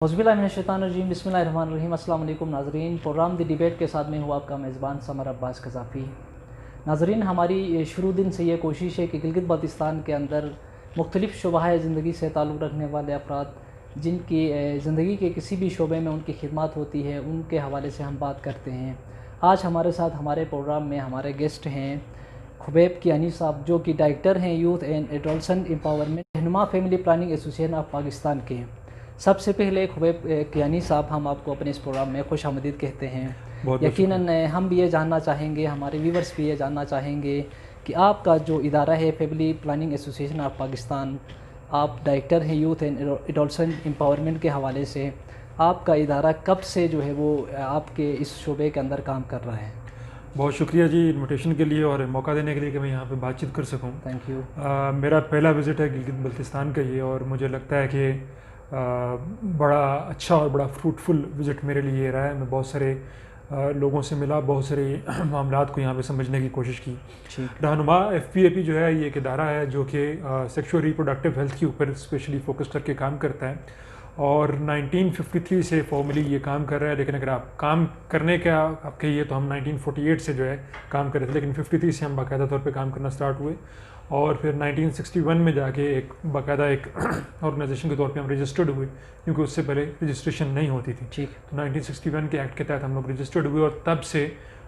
औज़ुबिल्लाहिमिनश्शैतानिर्रजीम बिस्मिल्लाहिर्रहमानिर्रहीम। अस्सलाम वालेकुम नाज़रीन। प्रोग्राम द डिबेट के साथ में हुआ आपका मेज़बान समर अब्बास कज़ाफ़ी। नाज़रीन, हमारी शुरू दिन से ये कोशिश है कि गिलगित बाल्तिस्तान के अंदर मुख्तलिफ़ शुबहाए ज़िंदगी से ताल्लुक़ रखने वाले अफ़राद जिनकी ज़िंदगी के किसी भी शोबे में उनकी खिदमत होती है, उनके हवाले से हम बात करते हैं। आज हमारे साथ हमारे प्रोग्राम में हमारे गेस्ट हैं खुबैब कियानी साहब, जो कि डायरेक्टर हैं यूथ एंड एडोलसेंट एम्पावरमेंट रहनुमा family planning association of Pakistan के। सबसे पहले खुबैब कियानी साहब, हम आपको अपने इस प्रोग्राम में खुश आमदीद कहते हैं। बहुत यकीनन हम भी ये जानना चाहेंगे, हमारे व्यूवर्स भी ये जानना चाहेंगे कि आपका जो इदारा है family planning association of Pakistan, आप डायरेक्टर हैं यूथ एंड एडोलसेंट एम्पावरमेंट के हवाले से, आपका इदारा कब से जो है वो आपके इस शोबे के अंदर काम कर रहा है? बहुत शुक्रिया जी इनविटेशन के लिए और मौका देने के लिए कि मैं यहाँ पे बातचीत कर सकूँ। Thank you. मेरा पहला विज़िट है गिलगित बल्तिस्तान का ये, और मुझे लगता है कि बड़ा अच्छा और बड़ा फ्रूटफुल विज़िट मेरे लिए ये रहा है। मैं बहुत सारे लोगों से मिला, बहुत सारे मामलात को यहाँ पे समझने की कोशिश की। रहनुमा FPAP जो है, ये एक इदारा है जो कि सेक्सुअल रिप्रोडक्टिव हेल्थ के ऊपर स्पेशली फोकस करके काम करता है और 1953 से फॉर्मली ये काम कर रहा है। लेकिन अगर आप काम करने का आप कहिए तो हम 1948 से जो है काम कर रहे थे, लेकिन 53 से हम बाकायदा तौर पे काम करना स्टार्ट हुए और फिर 1961 में जाके एक बाकायदा एक ऑर्गेनाइजेशन के तौर पे हम रजिस्टर्ड हुए, क्योंकि उससे पहले रजिस्ट्रेशन नहीं होती थी। ठीक। तो 1961 के एक्ट के तहत हम लोग रजिस्टर्ड हुए और तब से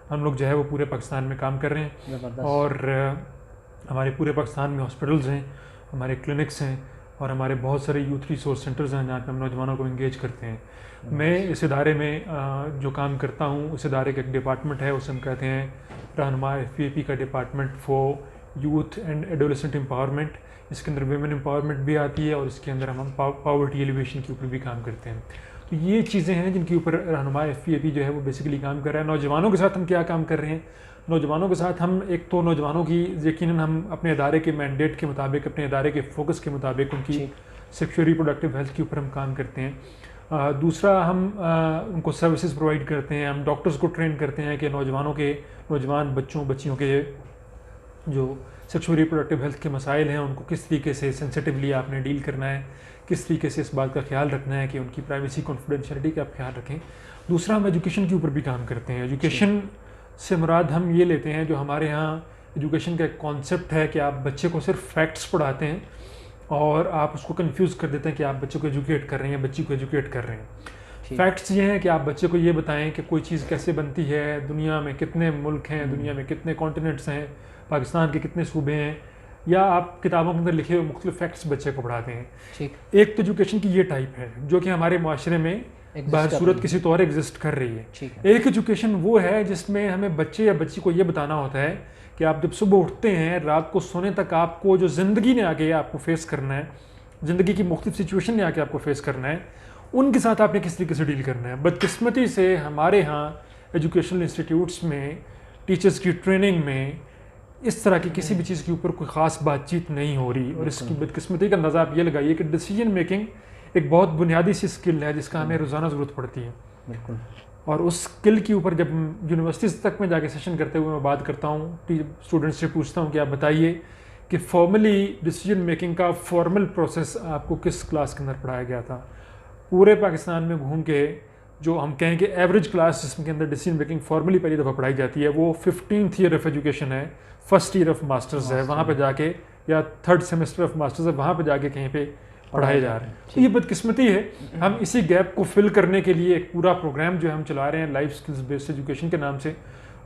हम लोग जो है वो पूरे पाकिस्तान में काम कर रहे हैं। और हमारे पूरे पाकिस्तान में हॉस्पिटल्स हैं, हमारे क्लिनिक्स हैं और हमारे बहुत सारे यूथ रिसोर्स सेंटर्स हैं जहाँ पे हम नौजवानों को इंगेज करते हैं। मैं इस इदारे में जो काम करता हूँ, उस इदारे का एक डिपार्टमेंट है, उसे हम कहते हैं रहनुमा FPAP का department for youth and adolescent empowerment. इसके अंदर वेमेन एम्पावरमेंट भी आती है और इसके अंदर हम पावर्टी एलिवेशन के ऊपर भी काम करते हैं। तो ये चीज़ें हैं जिनके ऊपर रहनुमा FPAP जो है वो बेसिकली काम कर रहा है। नौजवानों के साथ हम क्या काम कर रहे हैं? नौजवानों के साथ हम एक तो नौजवानों की यकीनन हम अपने इदारे के मैंडेट के मुताबिक, अपने इदारे के फोकस के मुताबिक उनकी सेक्सुअल रिप्रोडक्टिव हेल्थ के ऊपर हम काम करते हैं। दूसरा, हम उनको सर्विसेज प्रोवाइड करते हैं। हम डॉक्टर्स को ट्रेन करते हैं कि नौजवान बच्चियों के जो सेक्सुअल रिप्रोडक्टिव हेल्थ के मसाइल हैं उनको किस तरीके से सेंसिटिवली आपने डील करना है, किस तरीके से इस बात का ख्याल रखना है कि उनकी प्राइवेसी कॉन्फिडेंशियलिटी का आप ख्याल रखें। दूसरा, हम एजुकेशन के ऊपर भी काम करते हैं। एजुकेशन से मुराद हम ये लेते हैं, जो हमारे यहाँ एजुकेशन का एक कॉन्सेप्ट है कि आप बच्चे को सिर्फ फैक्ट्स पढ़ाते हैं और आप उसको कंफ्यूज कर देते हैं कि आप बच्चे को एजुकेट कर रहे हैं या बच्ची को एजुकेट कर रहे हैं। फैक्ट्स ये हैं कि आप बच्चे को ये बताएं कि कोई चीज़ कैसे बनती है, दुनिया में कितने मुल्क हैं, दुनिया में कितने कॉन्टिनेंट्स हैं, पाकिस्तान के कितने सूबे हैं, या आप किताबों के अंदर लिखे हुए मुख्तलिफ फैक्ट्स बच्चे को पढ़ाते हैं। ठीक। एक तो एजुकेशन की ये टाइप है जो कि हमारे माशरे में बासूरत किसी तौर एग्जिस्ट कर रही है। एक एजुकेशन वो है जिसमें हमें बच्चे या बच्ची को ये बताना होता है कि आप जब सुबह उठते हैं रात को सोने तक आपको जो ज़िंदगी ने आके आपको फेस करना है, ज़िंदगी की मुख्तलिफ सिचुएशन ने आके आपको फेस करना है, उनके साथ आपने किस तरीके से डील करना है। बदकिस्मती से हमारे यहाँ एजुकेशनल इंस्टीट्यूट्स में टीचर्स की ट्रेनिंग में इस तरह की किसी भी चीज़ के ऊपर कोई ख़ास बातचीत नहीं हो रही। और इसकी बदकिस्मती का अंदाज़ा आप ये लगाइए कि डिसीजन मेकिंग एक बहुत बुनियादी सी स्किल है जिसका हमें रोज़ाना ज़रूरत पड़ती है। बिल्कुल। और उस स्किल के ऊपर जब यूनिवर्सिटीज़ तक में जाके सेशन करते हुए मैं बात करता हूँ, स्टूडेंट्स से पूछता हूँ कि आप बताइए कि फॉर्मली डिसीजन मेकिंग का फॉर्मल प्रोसेस आपको किस क्लास के अंदर पढ़ाया गया था। पूरे पाकिस्तान में घूम के जो हम कहें कि एवरेज क्लास जिसके अंदर डिसीजन मेकिंग फॉर्मली पहली दफ़ा पढ़ाई जाती है वो 15th ईयर ऑफ एजुकेशन है, फर्स्ट ईयर ऑफ मास्टर्स है, वहाँ पे जाके, या थर्ड सेमेस्टर ऑफ मास्टर्स है, वहाँ पे जाके कहीं पे पढ़ाए जा रहे हैं। तो ये बदकिस्मती है। हम इसी गैप को फिल करने के लिए एक पूरा प्रोग्राम जो हम चला रहे हैं लाइफ स्किल्स बेस्ड एजुकेशन के नाम से।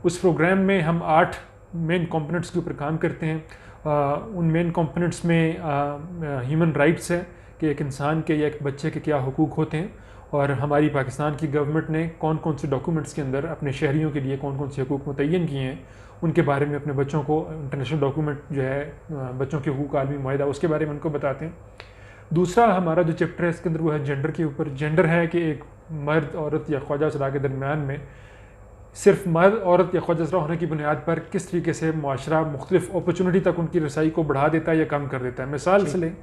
उस प्रोग्राम में हम 8 मेन कंपोनेंट्स के ऊपर काम करते हैं। उन मेन कंपोनेंट्स में ह्यूमन राइट्स है कि एक इंसान के या एक बच्चे के क्या हुकूक होते हैं, और हमारी पाकिस्तान की गवर्नमेंट ने कौन कौन से डॉक्यूमेंट्स के अंदर अपने शहरियों के लिए कौन कौन से हुकूक मुतय्यन किए हैं, उनके बारे में अपने बच्चों को इंटरनेशनल डॉक्यूमेंट जो है बच्चों के हुकूक आलमी मुआहिदा उसके बारे में उनको बताते हैं। दूसरा हमारा जो चैप्टर है इसके अंदर वो है जेंडर के ऊपर। जेंडर है कि एक मर्द, औरत या ख्वाजा सरा के दरमियान में सिर्फ मर्द, औरत या ख्वाजा सरा होने की बुनियाद पर किस तरीके से मुआशरा मुख्तलिफ अपॉर्चुनिटी तक उनकी रसाई को बढ़ा देता है या कम कर देता है। मिसाल से लें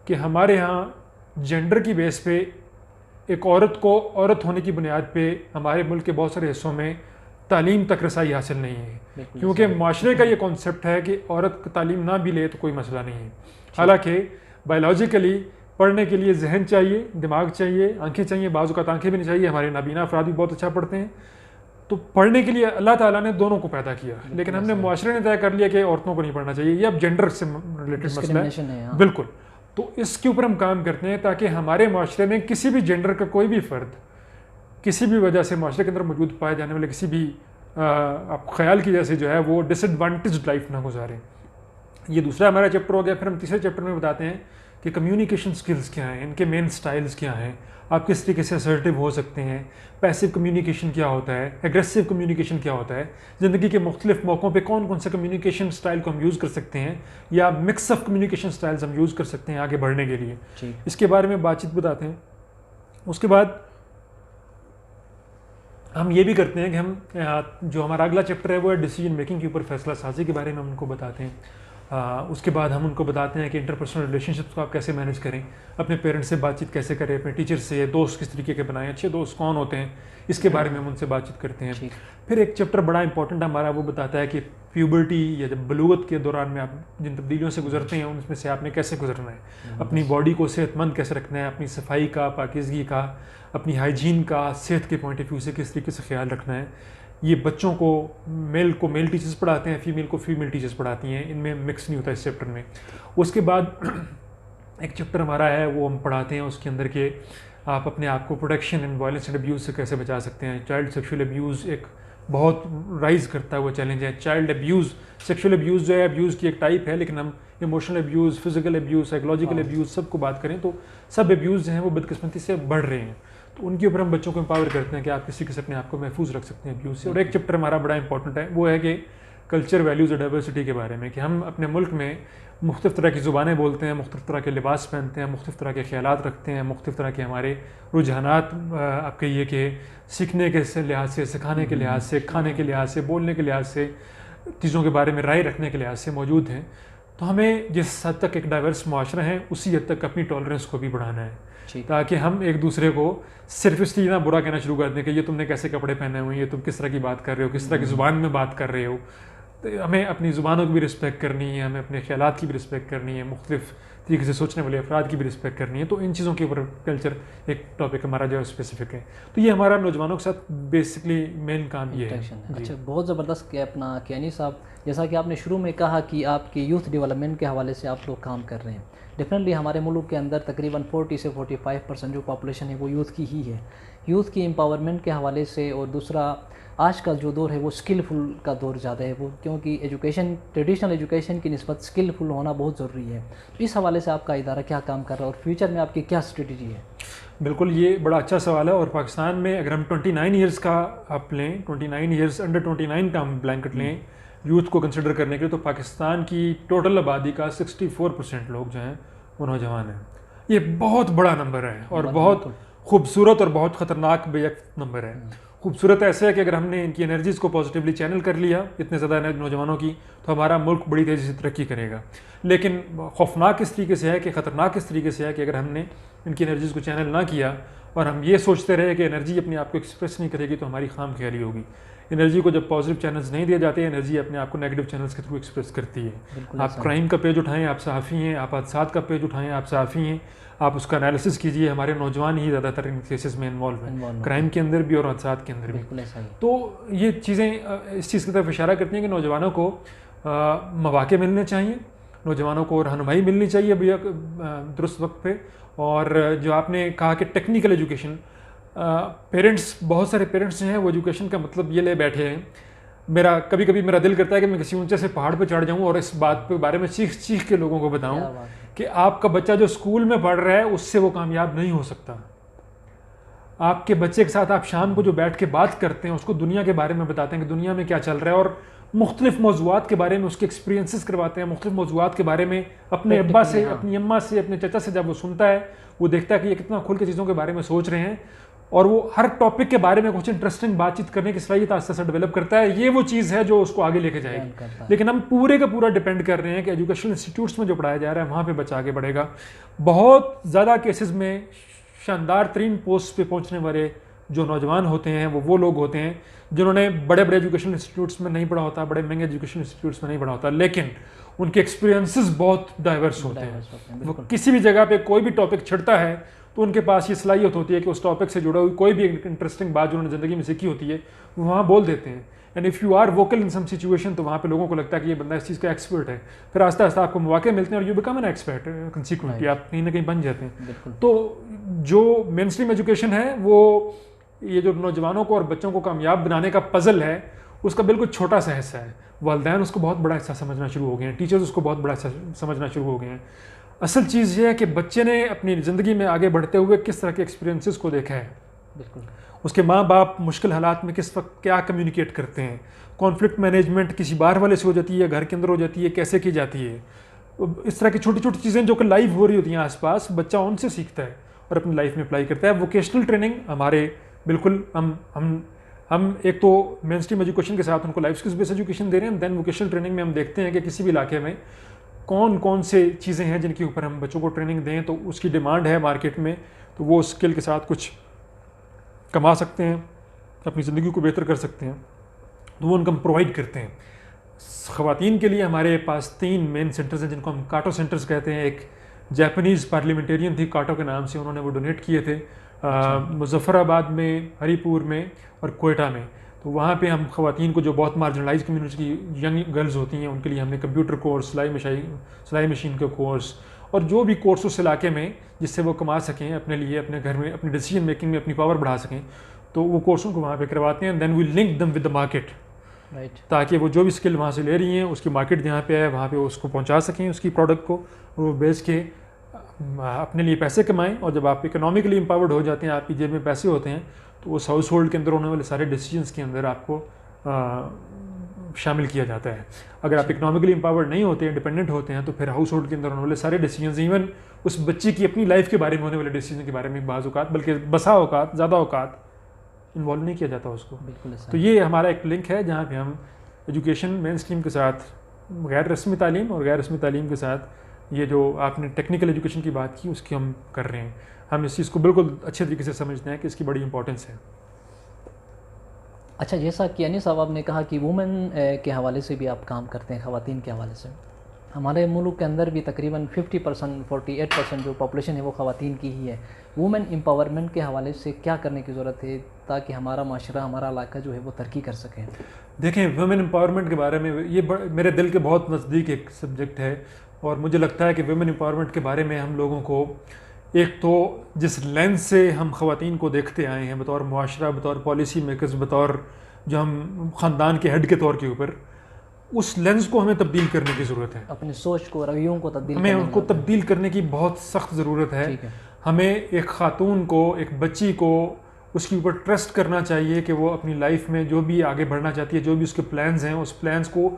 कि हमारे यहाँ जेंडर की बेस पे एक औरत को औरत होने की बुनियाद पे हमारे मुल्क के बहुत सारे हिस्सों में तालीम तक रसाई हासिल नहीं है, क्योंकि माशरे का ये कॉन्सेप्ट है कि औरत तालीम ना भी ले तो कोई मसला नहीं है। हालांकि बायोलॉजिकली पढ़ने के लिए जहन चाहिए, दिमाग चाहिए, आंखें चाहिए, बाज़ औक़ात आंखें भी नहीं चाहिए, हमारे नाबीना अफराद भी बहुत अच्छा पढ़ते हैं। तो पढ़ने के लिए अल्लाह ताला ने दोनों को पैदा किया, लेकिन हमने मुआशरे ने तय कर लिया कि औरतों को नहीं पढ़ना चाहिए। ये अब जेंडर से रिलेटेड मसला है। बिल्कुल, तो इसके ऊपर हम काम करते हैं ताकि हमारे मुआशरे में किसी भी जेंडर का कोई भी फ़र्द किसी भी वजह से मुआशरे के अंदर मौजूद पाए जाने वाले किसी भी आप ख्याल की जैसे जो है वो डिसएडवांटेज्ड लाइफ ना गुजारें। ये दूसरा हमारा चैप्टर हो गया। फिर हम तीसरे चैप्टर में बताते हैं कि कम्युनिकेशन स्किल्स क्या हैं, इनके मेन स्टाइल्स क्या हैं, आप किस तरीके से असर्टिव हो सकते हैं, पैसिव कम्युनिकेशन क्या होता है, एग्रेसिव कम्युनिकेशन क्या होता है, ज़िंदगी के मुख्तलिफ मौक़ों पे कौन कौन से कम्युनिकेशन स्टाइल को हम यूज़ कर सकते हैं या मिक्स ऑफ कम्युनिकेशन स्टाइल्स हम यूज़ कर सकते हैं आगे बढ़ने के लिए। इसके बारे में बातचीत बताते हैं। उसके बाद हम ये भी करते हैं कि हम जो हमारा अगला चैप्टर है वो है डिसीजन मेकिंग के ऊपर, फैसला साजी के बारे में हम उनको बताते हैं। उसके बाद हम उनको बताते हैं कि इंटरपर्सनल रिलेशनशिप्स को आप कैसे मैनेज करें, अपने पेरेंट्स से बातचीट कैसे करें, अपने टीचर से, दोस्त किस तरीके के बनाएं, अच्छे दोस्त कौन होते हैं, इसके बारे में हम उनसे बातचीत करते हैं। फिर एक चैप्टर बड़ा इंपॉर्टेंट हमारा वो बताता है कि प्यूबर्टी या जब बलूगत के दौरान में आप जिन तब्दीलियों से गुजरते हैं उनमें से आपने कैसे गुजरना है, अपनी बॉडी को सेहतमंद कैसे रखना है, अपनी सफाई का, पाकीज़गी का, अपनी हाइजीन का, सेहत के पॉइंट ऑफ व्यू से किस तरीके से ख्याल रखना है। ये बच्चों को मेल टीचर्स पढ़ाते हैं, फीमेल को फीमेल टीचर्स पढ़ाती हैं, इनमें मिक्स नहीं होता इस चैप्टर में। उसके बाद एक चैप्टर हमारा है वो हम पढ़ाते हैं उसके अंदर के आप अपने आप को protection and violence and abuse से कैसे बचा सकते हैं। चाइल्ड सेक्शुअल अब्यूज़ एक बहुत राइज़ करता हुआ चैलेंज है। चाइल्ड अब्यूज़, सेक्शुअल अब्यूज़ जो है अब्यूज़ की एक टाइप है, लेकिन हम emotional abuse, physical abuse, psychological abuse सबको बात करें तो सब अब्यूज़ जो हैं वो बदकिस्मती से बढ़ रहे हैं। तो उनके ऊपर हम बच्चों को एम्पावर करते हैं कि आप किसी किसी अपने आप को महफूज रख सकते हैं अब्यूज़ से। और एक चैप्टर हमारा बड़ा इंपॉर्टेंट है वो है कि कल्चर, वैल्यूज़ और डाइवर्सिटी के बारे में, कि हम अपने मुल्क में मुख्तलिफ़ तरह की ज़ुबानें बोलते हैं, मुख्तलिफ़ तरह के लिबास पहनते हैं, मुख्तलिफ़ तरह के ख़यालात रखते हैं, मुख्तलिफ़ तरह के हमारे रुझानात आप कहिए कि सीखने के लिहाज से, सिखाने के लिहाज से, खाने के लिहाज से, बोलने के लिहाज से, चीज़ों के बारे में राय रखने के लिहाज से मौजूद हैं। तो हमें जिस हद तक एक डाइवर्स माशरा है उसी हद तक अपनी टॉलरेंस को भी बढ़ाना है, ताकि हम एक दूसरे को सिर्फ इसलिए ना बुरा कहना शुरू कर दें कि ये तुमने कैसे कपड़े पहने हुए हैं, ये तुम किस तरह की बात कर रहे हो, किस तरह की ज़ुबान में बात कर रहे हो। तो हमें अपनी ज़ुबानों की भी रिस्पेक्ट करनी है, हमें अपने ख्यालात की भी रिस्पेक्ट करनी है, मुख्तलिफ तरीके से सोचने वाले अफराद की भी रिस्पेक्ट करनी है। तो इन चीज़ों के ऊपर कल्चर एक टॉपिक हमारा जो स्पेसिफिक है। तो ये हमारा नौजवानों के साथ बेसिकली मेन काम ये है। अच्छा, बहुत ज़बरदस्त कि अपना कियानी साहब, जैसा कि आपने शुरू में कहा कि आपके यूथ डेवलपमेंट के हवाले से आप लोग काम कर रहे हैं। डेफिनेटली हमारे मुल्क के अंदर तकरीबन 40 से 45% जो पॉपुलेशन है वो यूथ की ही है। यूथ की एम्पावरमेंट के हवाले से, और दूसरा आज का जो दौर है वो स्किलफुल का दौर ज़्यादा है, वो क्योंकि एजुकेशन, ट्रेडिशनल एजुकेशन की निस्बत स्किलफुल होना बहुत ज़रूरी है। तो इस हवाले से आपका इदारा क्या काम कर रहा है और फ्यूचर में आपकी क्या स्ट्रेटजी है? बिल्कुल, ये बड़ा अच्छा सवाल है। और पाकिस्तान में अगर हम 29 ईयर्स का आप लें, 29 ईयर्स, अंडर 29 का हम ब्लैंकेट लें यूथ को कंसिडर करने के लिए, तो पाकिस्तान की टोटल आबादी का 64% लोग जो हैं वो नौजवान हैं। ये बहुत बड़ा नंबर है और बहुत खूबसूरत और बहुत ख़तरनाक बेयक नंबर है। खूबसूरत ऐसे है कि अगर हमने इनकी एनर्जीज़ को पॉजिटिवली चैनल कर लिया, इतने ज़्यादा नौजवानों की, तो हमारा मुल्क बड़ी तेज़ी से तरक्की करेगा। लेकिन खौफनाक इस तरीके से है कि ख़तरनाक इस तरीके से है कि अगर हमने इनकी एनर्जीज़ को चैनल ना किया और हम ये सोचते रहे कि एनर्जी अपने आप को एक्सप्रेस नहीं करेगी तो हमारी खाम ख्याली होगी। एनर्जी को जब पॉजिटिव चैनल्स नहीं दिए जाते, एनर्जी अपने आप को नेगेटिव चैनल्स के थ्रू एक्सप्रेस करती है। आप क्राइम का पेज उठाएं, आप सहाफ़ी हैं, आप हादसात का पेज उठाएं, आप सहाफ़ी हैं, आप उसका एनालिसिस कीजिए। हमारे नौजवान ही ज़्यादातर इन केसेस में इन्वॉल्व हैं, क्राइम के अंदर भी और हादसात के अंदर भी। तो ये चीज़ें इस चीज़ की तरफ इशारा करती हैं कि नौजवानों को मौक़े मिलने चाहिए, नौजवानों को रहनुमाई मिलनी चाहिए भैया दुरुस्त वक्त पे। और जो आपने कहा कि टेक्निकल एजुकेशन, पेरेंट्स, बहुत सारे पेरेंट्स जो हैं वो एजुकेशन का मतलब ये ले बैठे हैं। मेरा कभी कभी मेरा दिल करता है कि मैं किसी ऊंचे से पहाड़ पे चढ़ जाऊं और इस बात पे बारे में चीख चीख के लोगों को बताऊं कि आपका बच्चा जो स्कूल में पढ़ रहा है उससे वो कामयाब नहीं हो सकता। आपके बच्चे के साथ आप शाम को जो बैठ के बात करते हैं उसको दुनिया के बारे में बताते हैं कि दुनिया में क्या चल रहा है, और मुख्तलिफ मौज़ूआत के बारे में उसके एक्सपीरियंसेस करवाते हैं। मुख्तलिफ मौज़ूआत के बारे में अपने अब्बा से, अपनी अम्मा से, अपने चाचा से जब वो सुनता है, वो देखता है कि ये कितना खुल के चीज़ों के बारे में सोच रहे हैं और वो हर टॉपिक के बारे में कुछ इंटरेस्टिंग बातचीत करने की सलाहियत आस्ते आस्ते डेवलप करता है। ये वो चीज़ है जो उसको आगे लेके जाएगी। लेकिन हम पूरे का पूरा डिपेंड कर रहे हैं कि एजुकेशनल इंस्टीट्यूट्स में जो पढ़ाया जा रहा है वहाँ पे बच्चा आगे बढ़ेगा। बहुत ज़्यादा केसेस में शानदार तरीन पोस्ट पे पहुँचने वाले जो नौजवान होते हैं वो लोग होते हैं जिन्होंने बड़े बड़े एजुकेशन इंस्टीट्यूट्स में नहीं पढ़ा होता, बड़े महंगे एजुकेशन इंस्टीट्यूट्स में नहीं पढ़ा होता, लेकिन उनके एक्सपीरियंसेस बहुत डाइवर्स होते हैं। वो किसी भी जगह पे कोई भी टॉपिक छिड़ता है तो उनके पास ये सलाहियत होती है कि उस टॉपिक से जुड़ा हुई कोई भी इंटरेस्टिंग बात जो उन्होंने ज़िंदगी में सीखी होती है वो वहाँ बोल देते हैं। And if you are vocal in some situation तो वहाँ पे लोगों को लगता है कि ये बंदा इस चीज़ का एक्सपर्ट है, फिर आस्ता आस्ता आपको मौके मिलते हैं और you become an expert consequently, आप कहीं ना कहीं बन जाते हैं। तो जो मेन स्ट्रीम एजुकेशन है वो ये जो नौजवानों को और बच्चों को कामयाब बनाने का पजल है उसका बिल्कुल छोटा सा हिस्सा है। वालिदैन उसको बहुत बड़ा हिस्सा समझना शुरू हो गए हैं, टीचर्स उसको बहुत बड़ा हिस्सा समझना शुरू हो गए हैं। असल चीज़ ये है कि बच्चे ने अपनी ज़िंदगी में आगे बढ़ते हुए किस तरह के एक्सपीरियंसेस को देखा है, बिल्कुल उसके माँ बाप मुश्किल हालात में किस वक्त क्या कम्युनिकेट करते हैं, कॉन्फ्लिक्ट मैनेजमेंट किसी बाहर वाले से हो जाती है, घर के अंदर हो जाती है, कैसे की जाती है, इस तरह की छोटी छोटी चीज़ें जो कि लाइव हो रही होती हैं आसपास, बच्चा उनसे सीखता है और अपनी लाइफ में अप्लाई करता है। वोकेशनल ट्रेनिंग हमारे बिल्कुल हम एक तो मेन स्ट्रीम एजुकेशन के साथ उनको लाइफ स्किल्स बेस्ड एजुकेशन दे रहे हैं, देन वोकेशनल ट्रेनिंग में हम देखते हैं कि किसी भी इलाके में कौन कौन से चीज़ें हैं जिनके ऊपर हम बच्चों को ट्रेनिंग दें तो उसकी डिमांड है मार्केट में, तो वो स्किल के साथ कुछ कमा सकते हैं, अपनी ज़िंदगी को बेहतर कर सकते हैं, तो वो उनको हम प्रोवाइड करते हैं। ख़वातीन के लिए हमारे पास 3 मेन सेंटर्स हैं जिनको हम काटो सेंटर्स कहते हैं। एक जापानीज़ पार्लियामेंटेरियन थी काटो के नाम से, उन्होंने वो डोनेट किए थे मुजफ्फराबाद में, हरीपुर में और कोयटा में। तो वहाँ पे हम ख़वातीन को जो बहुत मार्जिनलाइज कम्युनिटी की यंग गर्ल्स होती हैं उनके लिए हमने कंप्यूटर कोर्स, सिलाई मशीन का कोर्स और जो भी कोर्स उस इलाके में जिससे वो कमा सकें अपने लिए, अपने घर में, अपनी डिसीजन मेकिंग में अपनी पावर बढ़ा सकें, तो वो कोर्सों को वहाँ पे करवाते हैं। देन वी लिंक दम विद द मार्केट, ताकि वो जो भी स्किल वहाँ से ले रही हैं उसकी मार्केट जहाँ पे है वहाँ पे उसको पहुँचा सकें, उसकी प्रोडक्ट को, वो बेच के अपने लिए पैसे कमाएं। और जब आप इकोनॉमिकली एम्पावर्ड हो जाते हैं, आपकी जेब में पैसे होते हैं, तो उस हाउस होल्ड के अंदर होने वाले सारे डिसीजंस के अंदर आपको शामिल किया जाता है। अगर आप इकोनॉमिकली एम्पावर्ड नहीं होते हैं, डिपेंडेंट होते हैं, तो फिर हाउस होल्ड के अंदर होने वाले सारे डिसीजंस, इवन उस बच्चे की अपनी लाइफ के बारे में होने वाले डिसीजन के बारे में बाज़ औक़ात, बल्कि बसा औक़ात, ज़्यादा औक़ात इन्वॉल्व नहीं किया जाता उसको। तो ये हमारा एक लिंक है जहाँ पे हम एजुकेशन मेन स्ट्रीम के साथ गैर रस्मी तालीम और गैर रस्मी तालीम के साथ ये जो आपने टेक्निकल एजुकेशन की बात की उसकी हम कर रहे हैं। हम इस चीज़ को बिल्कुल अच्छे तरीके से समझते हैं कि इसकी बड़ी इंपॉर्टेंस है। अच्छा, जैसा कि अनीस साहब आपने कहा कि वुमेन के हवाले से भी आप काम करते हैं, ख़वातीन के हवाले से, हमारे मुल्क के अंदर भी तकरीबन 50% 48% जो पॉपुलेशन है वो ख़वातीन की ही है। वुमेन एम्पावरमेंट के हवाले से क्या करने की ज़रूरत है ताकि हमारा माशरा, हमारा इलाका जो है वो तरक्की कर सके? देखें, वुमेन एम्पावरमेंट के बारे में ये मेरे दिल के बहुत नज़दीक एक सब्जेक्ट है और मुझे लगता है कि वुमेन एम्पावरमेंट के बारे में हम लोगों को एक तो जिस लेंस से हम ख़वातीन को देखते आए हैं बतौर मुआशरा, बतौर पॉलिसी मेकर्स, बतौर जो हम ख़ानदान के हेड के तौर के ऊपर, उस लेंस को हमें तब्दील करने की ज़रूरत है। अपनी सोच को, रवैयों को तब्दील हमें उनको तब्दील करने की बहुत सख्त ज़रूरत है। हमें एक ख़ातून को, एक बच्ची को उसके ऊपर ट्रस्ट करना चाहिए कि वो अपनी लाइफ में जो भी आगे बढ़ना चाहती है, जो भी उसके प्लान्स हैं, उस प्लान्स को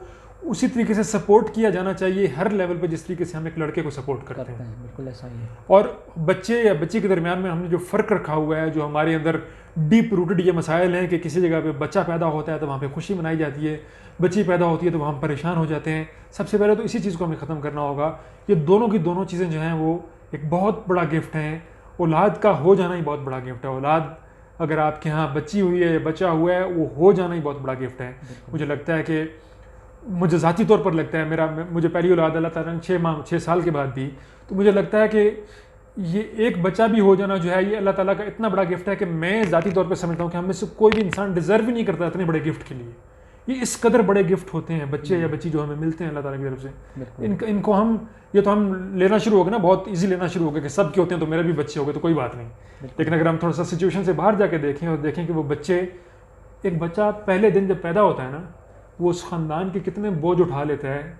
उसी तरीके से सपोर्ट किया जाना चाहिए हर लेवल पे जिस तरीके से हम एक लड़के को सपोर्ट करते हैं। बिल्कुल ऐसा ही है। और बच्चे या बच्ची के दरमियान में हमने जो फ़र्क रखा हुआ है, जो हमारे अंदर डीप रूटेड ये मसाइल हैं कि किसी जगह पे बच्चा पैदा होता है तो वहाँ पे खुशी मनाई जाती है, बच्ची पैदा होती है तो वहाँ परेशान हो जाते हैं। सबसे पहले तो इसी चीज़ को हमें ख़त्म करना होगा। ये दोनों की दोनों चीज़ें जो हैं वो एक बहुत बड़ा गिफ्ट हैं। औलाद का हो जाना ही बहुत बड़ा गिफ्ट है। औलाद अगर आपके यहाँ बच्ची हुई है या बच्चा हुआ है, वो हो जाना ही बहुत बड़ा गिफ्ट है। मुझे लगता है कि मुझे ज़ाती तौर पर लगता है, मुझे पहली औलाद अल्लाह ताला ने 6 साल के बाद दी, तो मुझे लगता है कि ये एक बच्चा भी हो जाना जो है ये अल्लाह ताला का इतना बड़ा गिफ्ट है कि मैं ज़ाती तौर पर समझता हूँ कि हम में से कोई भी इंसान डिज़र्व ही नहीं करता इतने बड़े गिफ्ट के लिए। ये इस कदर बड़े गिफ्ट होते हैं बच्चे या बच्ची जो हमें मिलते हैं अल्लाह ताला की तरफ से। इनको हम ये तो हम लेना शुरू हो गए ना, बहुत ईजी लेना शुरू हो गया कि सब के होते हैं तो मेरे भी बच्चे हो गए तो कोई बात नहीं। लेकिन अगर हम थोड़ा सा सिचुएशन से बाहर जाके देखें और देखें कि वो बच्चे, एक बच्चा पहले दिन जब पैदा होता है ना, वो उस ख़ानदान के कितने बोझ उठा लेता है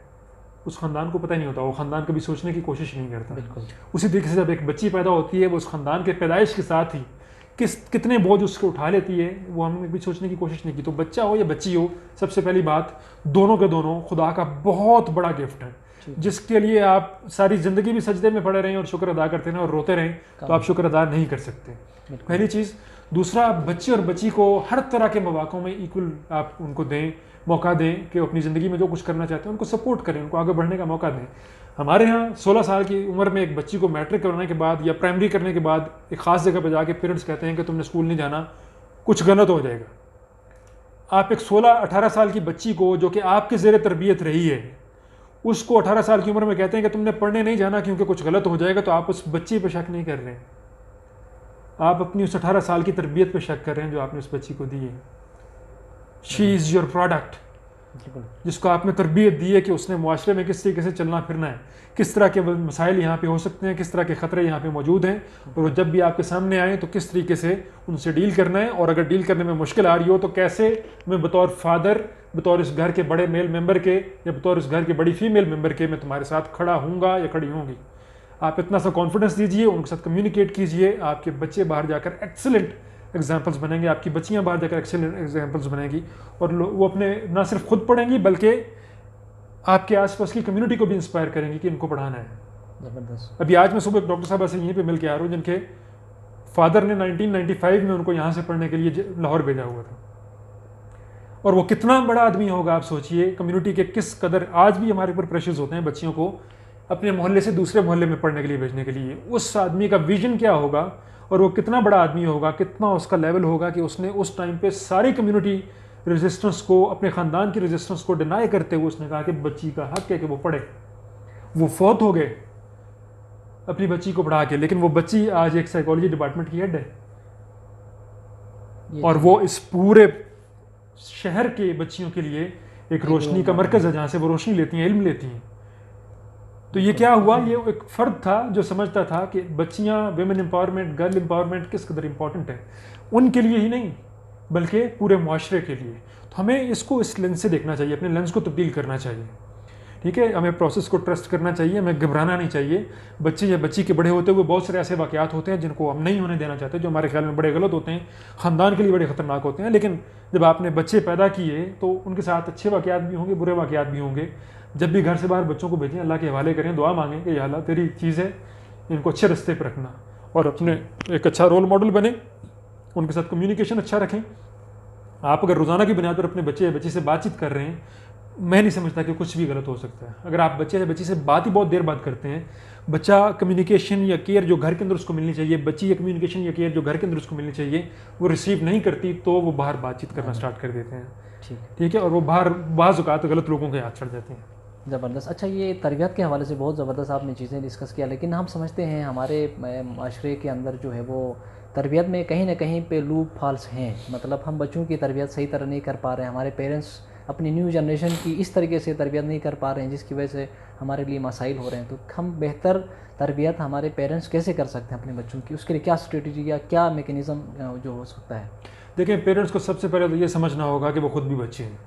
उस ख़ानदान को पता ही नहीं होता। वो ख़ानदान कभी सोचने की कोशिश नहीं करता। उसी तरीके से जब एक बच्ची पैदा होती है, वो उस ख़ानदान के पैदाइश के साथ ही कितने बोझ उसको उठा लेती है, वो हमने भी सोचने की कोशिश नहीं की। तो बच्चा हो या बच्ची हो, सबसे पहली बात, दोनों के दोनों खुदा का बहुत बड़ा गिफ्ट है, जिसके लिए आप सारी ज़िंदगी भी सजदे में पड़े रहें और शुक्र अदा करते रहें और रोते रहें तो आप शुक्र अदा नहीं कर सकते, पहली चीज़। दूसरा, बच्चे और बच्ची को हर तरह के मौक़ों में इक्वल आप उनको दें, मौका दें कि अपनी ज़िंदगी में जो कुछ करना चाहते हैं उनको सपोर्ट करें, उनको आगे बढ़ने का मौका दें। हमारे यहाँ 16 साल की उम्र में एक बच्ची को मैट्रिक करने के बाद या प्राइमरी करने के बाद एक ख़ास जगह पर जाके पेरेंट्स कहते हैं कि तुमने स्कूल नहीं जाना, कुछ गलत हो जाएगा। आप एक 16-18 साल की बच्ची को जो कि आपके ज़ेरे तरबियत रही है, उसको 18 साल की उम्र में कहते हैं कि तुमने पढ़ने नहीं जाना क्योंकि कुछ गलत हो जाएगा, तो आप उस बच्ची पर शक नहीं कर रहे हैं, आप अपनी उस 18 साल की तरबियत पर शक कर रहे हैं जो आपने उस बच्ची को दी है। शी इज़ योर प्रोडक्ट, जिसको आपने तरबियत दी है कि उसने मुआशरे में किस तरीके से चलना फिरना है, किस तरह के मसाइल यहाँ पे हो सकते हैं, किस तरह के ख़तरे यहाँ पे मौजूद हैं, और वो जब भी आपके सामने आए तो किस तरीके से उनसे डील करना है, और अगर डील करने में मुश्किल आ रही हो तो कैसे मैं बतौर फादर, बतौर इस घर के बड़े मेल मेंबर के या बतौर इस घर के बड़ी फीमेल मेंबर के मैं तुम्हारे साथ खड़ा हूँगा या खड़ी होंगी। आप इतना सा कॉन्फिडेंस दीजिए, उनके साथ कम्युनिकेट कीजिए, आपके बच्चे बाहर जाकर एक्सीलेंट एग्जाम्पल्स बनेंगे, आपकी बच्चियाँ बाहर जाकर एक्सीलेंट एग्जाम्पल्स बनेंगी, और वो अपने ना सिर्फ खुद पढ़ेंगी बल्कि आपके आसपास की कम्युनिटी को भी इंस्पायर करेंगी कि इनको पढ़ाना है। ज़बरदस्त। अभी आज मैं सुबह एक डॉक्टर साहब से यहीं पे मिल के आ रहा हूँ जिनके फादर ने 1995 में उनको यहाँ से पढ़ने के लिए लाहौर भेजा हुआ था, और वो कितना बड़ा आदमी होगा आप सोचिए। कम्युनिटी के किस कदर आज भी हमारे ऊपर प्रेशर्स होते हैं बच्चियों को अपने मोहल्ले से दूसरे मोहल्ले में पढ़ने के लिए भेजने के लिए। उस आदमी का विजन क्या होगा और वो कितना बड़ा आदमी होगा, कितना उसका लेवल होगा कि उसने उस टाइम पे सारी कम्युनिटी रेजिस्टेंस को, अपने ख़ानदान की रेजिस्टेंस को डिनाई करते हुए उसने कहा कि बच्ची का हक है कि वो पढ़े। वो फौत हो गए अपनी बच्ची को पढ़ा के, लेकिन वो बच्ची आज एक साइकोलॉजी डिपार्टमेंट की हेड है, और वो इस पूरे शहर के बच्चियों के लिए एक रोशनी का मरकज़ है जहाँ से वो रोशनी लेती हैं, इल्म लेती हैं। तो ये क्या हुआ, ये एक फ़र्द था जो समझता था कि बच्चियाँ, वेमेन एम्पावरमेंट, गर्ल एम्पावरमेंट किस कदर इंपॉर्टेंट है, उनके लिए ही नहीं बल्कि पूरे मुआशरे के लिए। तो हमें इसको इस लेंस से देखना चाहिए, अपने लेंस को तब्दील करना चाहिए, ठीक है। हमें प्रोसेस को ट्रस्ट करना चाहिए, हमें घबराना नहीं चाहिए। बच्चे या बच्ची के बड़े होते हुए बहुत सारे ऐसे वाक़यात होते हैं जिनको हम नहीं होने देना चाहते, जो हमारे ख्याल में बड़े गलत होते हैं, ख़ानदान के लिए बड़े ख़तरनाक होते हैं। लेकिन जब आपने बच्चे पैदा किए तो उनके साथ अच्छे वाक़यात भी होंगे, बुरे वाक़यात भी होंगे। जब भी घर से बाहर बच्चों को भेजें, अल्लाह के हवाले करें, दुआ मांगें कि या अल्लाह तेरी चीज़ है, इनको अच्छे रास्ते पर रखना, और अपने एक अच्छा रोल मॉडल बने, उनके साथ कम्युनिकेशन अच्छा रखें। आप अगर रोज़ाना की बुनियाद पर अपने बच्चे या बच्ची से बातचीत कर रहे हैं, मैं नहीं समझता कि कुछ भी गलत हो सकता है। अगर आप बच्चे या बच्ची से बात ही बहुत देर बाद करते हैं, बच्चा कम्युनिकेशन या केयर जो घर के अंदर उसको मिलनी चाहिए, बच्ची या कम्युनिकेशन या केयर जो घर के अंदर उसको मिलनी चाहिए वो रिसीव नहीं करती, तो वो बाहर बातचीत करना स्टार्ट कर देते हैं, ठीक है, और वो बाहर बाज़ औक़ात गलत लोगों के हाथ चढ़ जाते हैं। ज़बरदस्त। अच्छा, ये तरबियत के हवाले से बहुत ज़बरदस्त आपने चीज़ें डिस्कस किया, लेकिन हम समझते हैं हमारे माशरे के अंदर जो है वो तरबियत में कहीं ना कहीं पे लूप फॉल्स हैं। मतलब हम बच्चों की तरबियत सही तरह नहीं कर पा रहे हैं, हमारे पेरेंट्स अपनी न्यू जनरेशन की इस तरीके से तरबियत नहीं कर पा रहे हैं जिसकी वजह से हमारे लिए मसाइल हो रहे हैं। तो हम बेहतर तरबियत हमारे पेरेंट्स कैसे कर सकते हैं अपने बच्चों की, उसके लिए क्या स्ट्रेटजी या क्या मेकनिज़म जो हो सकता है? देखिए, पेरेंट्स को सबसे पहले तो ये समझना होगा कि वो खुद भी बच्चे हैं,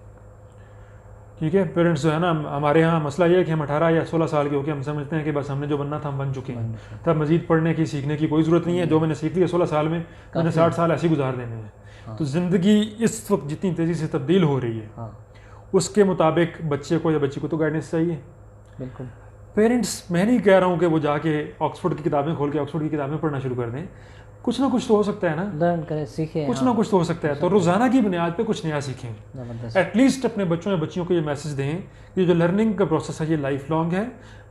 ठीक है। पेरेंट्स जो है ना, हमारे यहाँ मसला ये है कि हम 18 या 16 साल के होकर हम समझते हैं कि बस हमने जो बनना था हम बन चुके हैं, तब मजीद पढ़ने की, सीखने की कोई ज़रूरत नहीं है। जो मैंने सीख लिया 16 साल में, मैंने 60 साल ऐसे ही गुजार देने हैं। तो ज़िंदगी इस वक्त जितनी तेज़ी से तब्दील हो रही है, उसके मुताबिक बच्चे को या बच्ची को तो गाइडेंस चाहिए। बिल्कुल। पेरेंट्स, मैं नहीं कह रहा हूँ कि वो जाके ऑक्सफोर्ड की किताबें खोल के ऑक्सफोर्ड की किताबें पढ़ना शुरू कर दें, कुछ ना कुछ तो हो सकता है ना, लर्न करें, सीखें, कुछ ना कुछ तो हो सकता है। तो रोज़ाना की बुनियाद पे कुछ नया सीखें। एटलीस्ट अपने बच्चों या बच्चियों को ये मैसेज दें कि जो लर्निंग का प्रोसेस है ये लाइफ लॉन्ग है।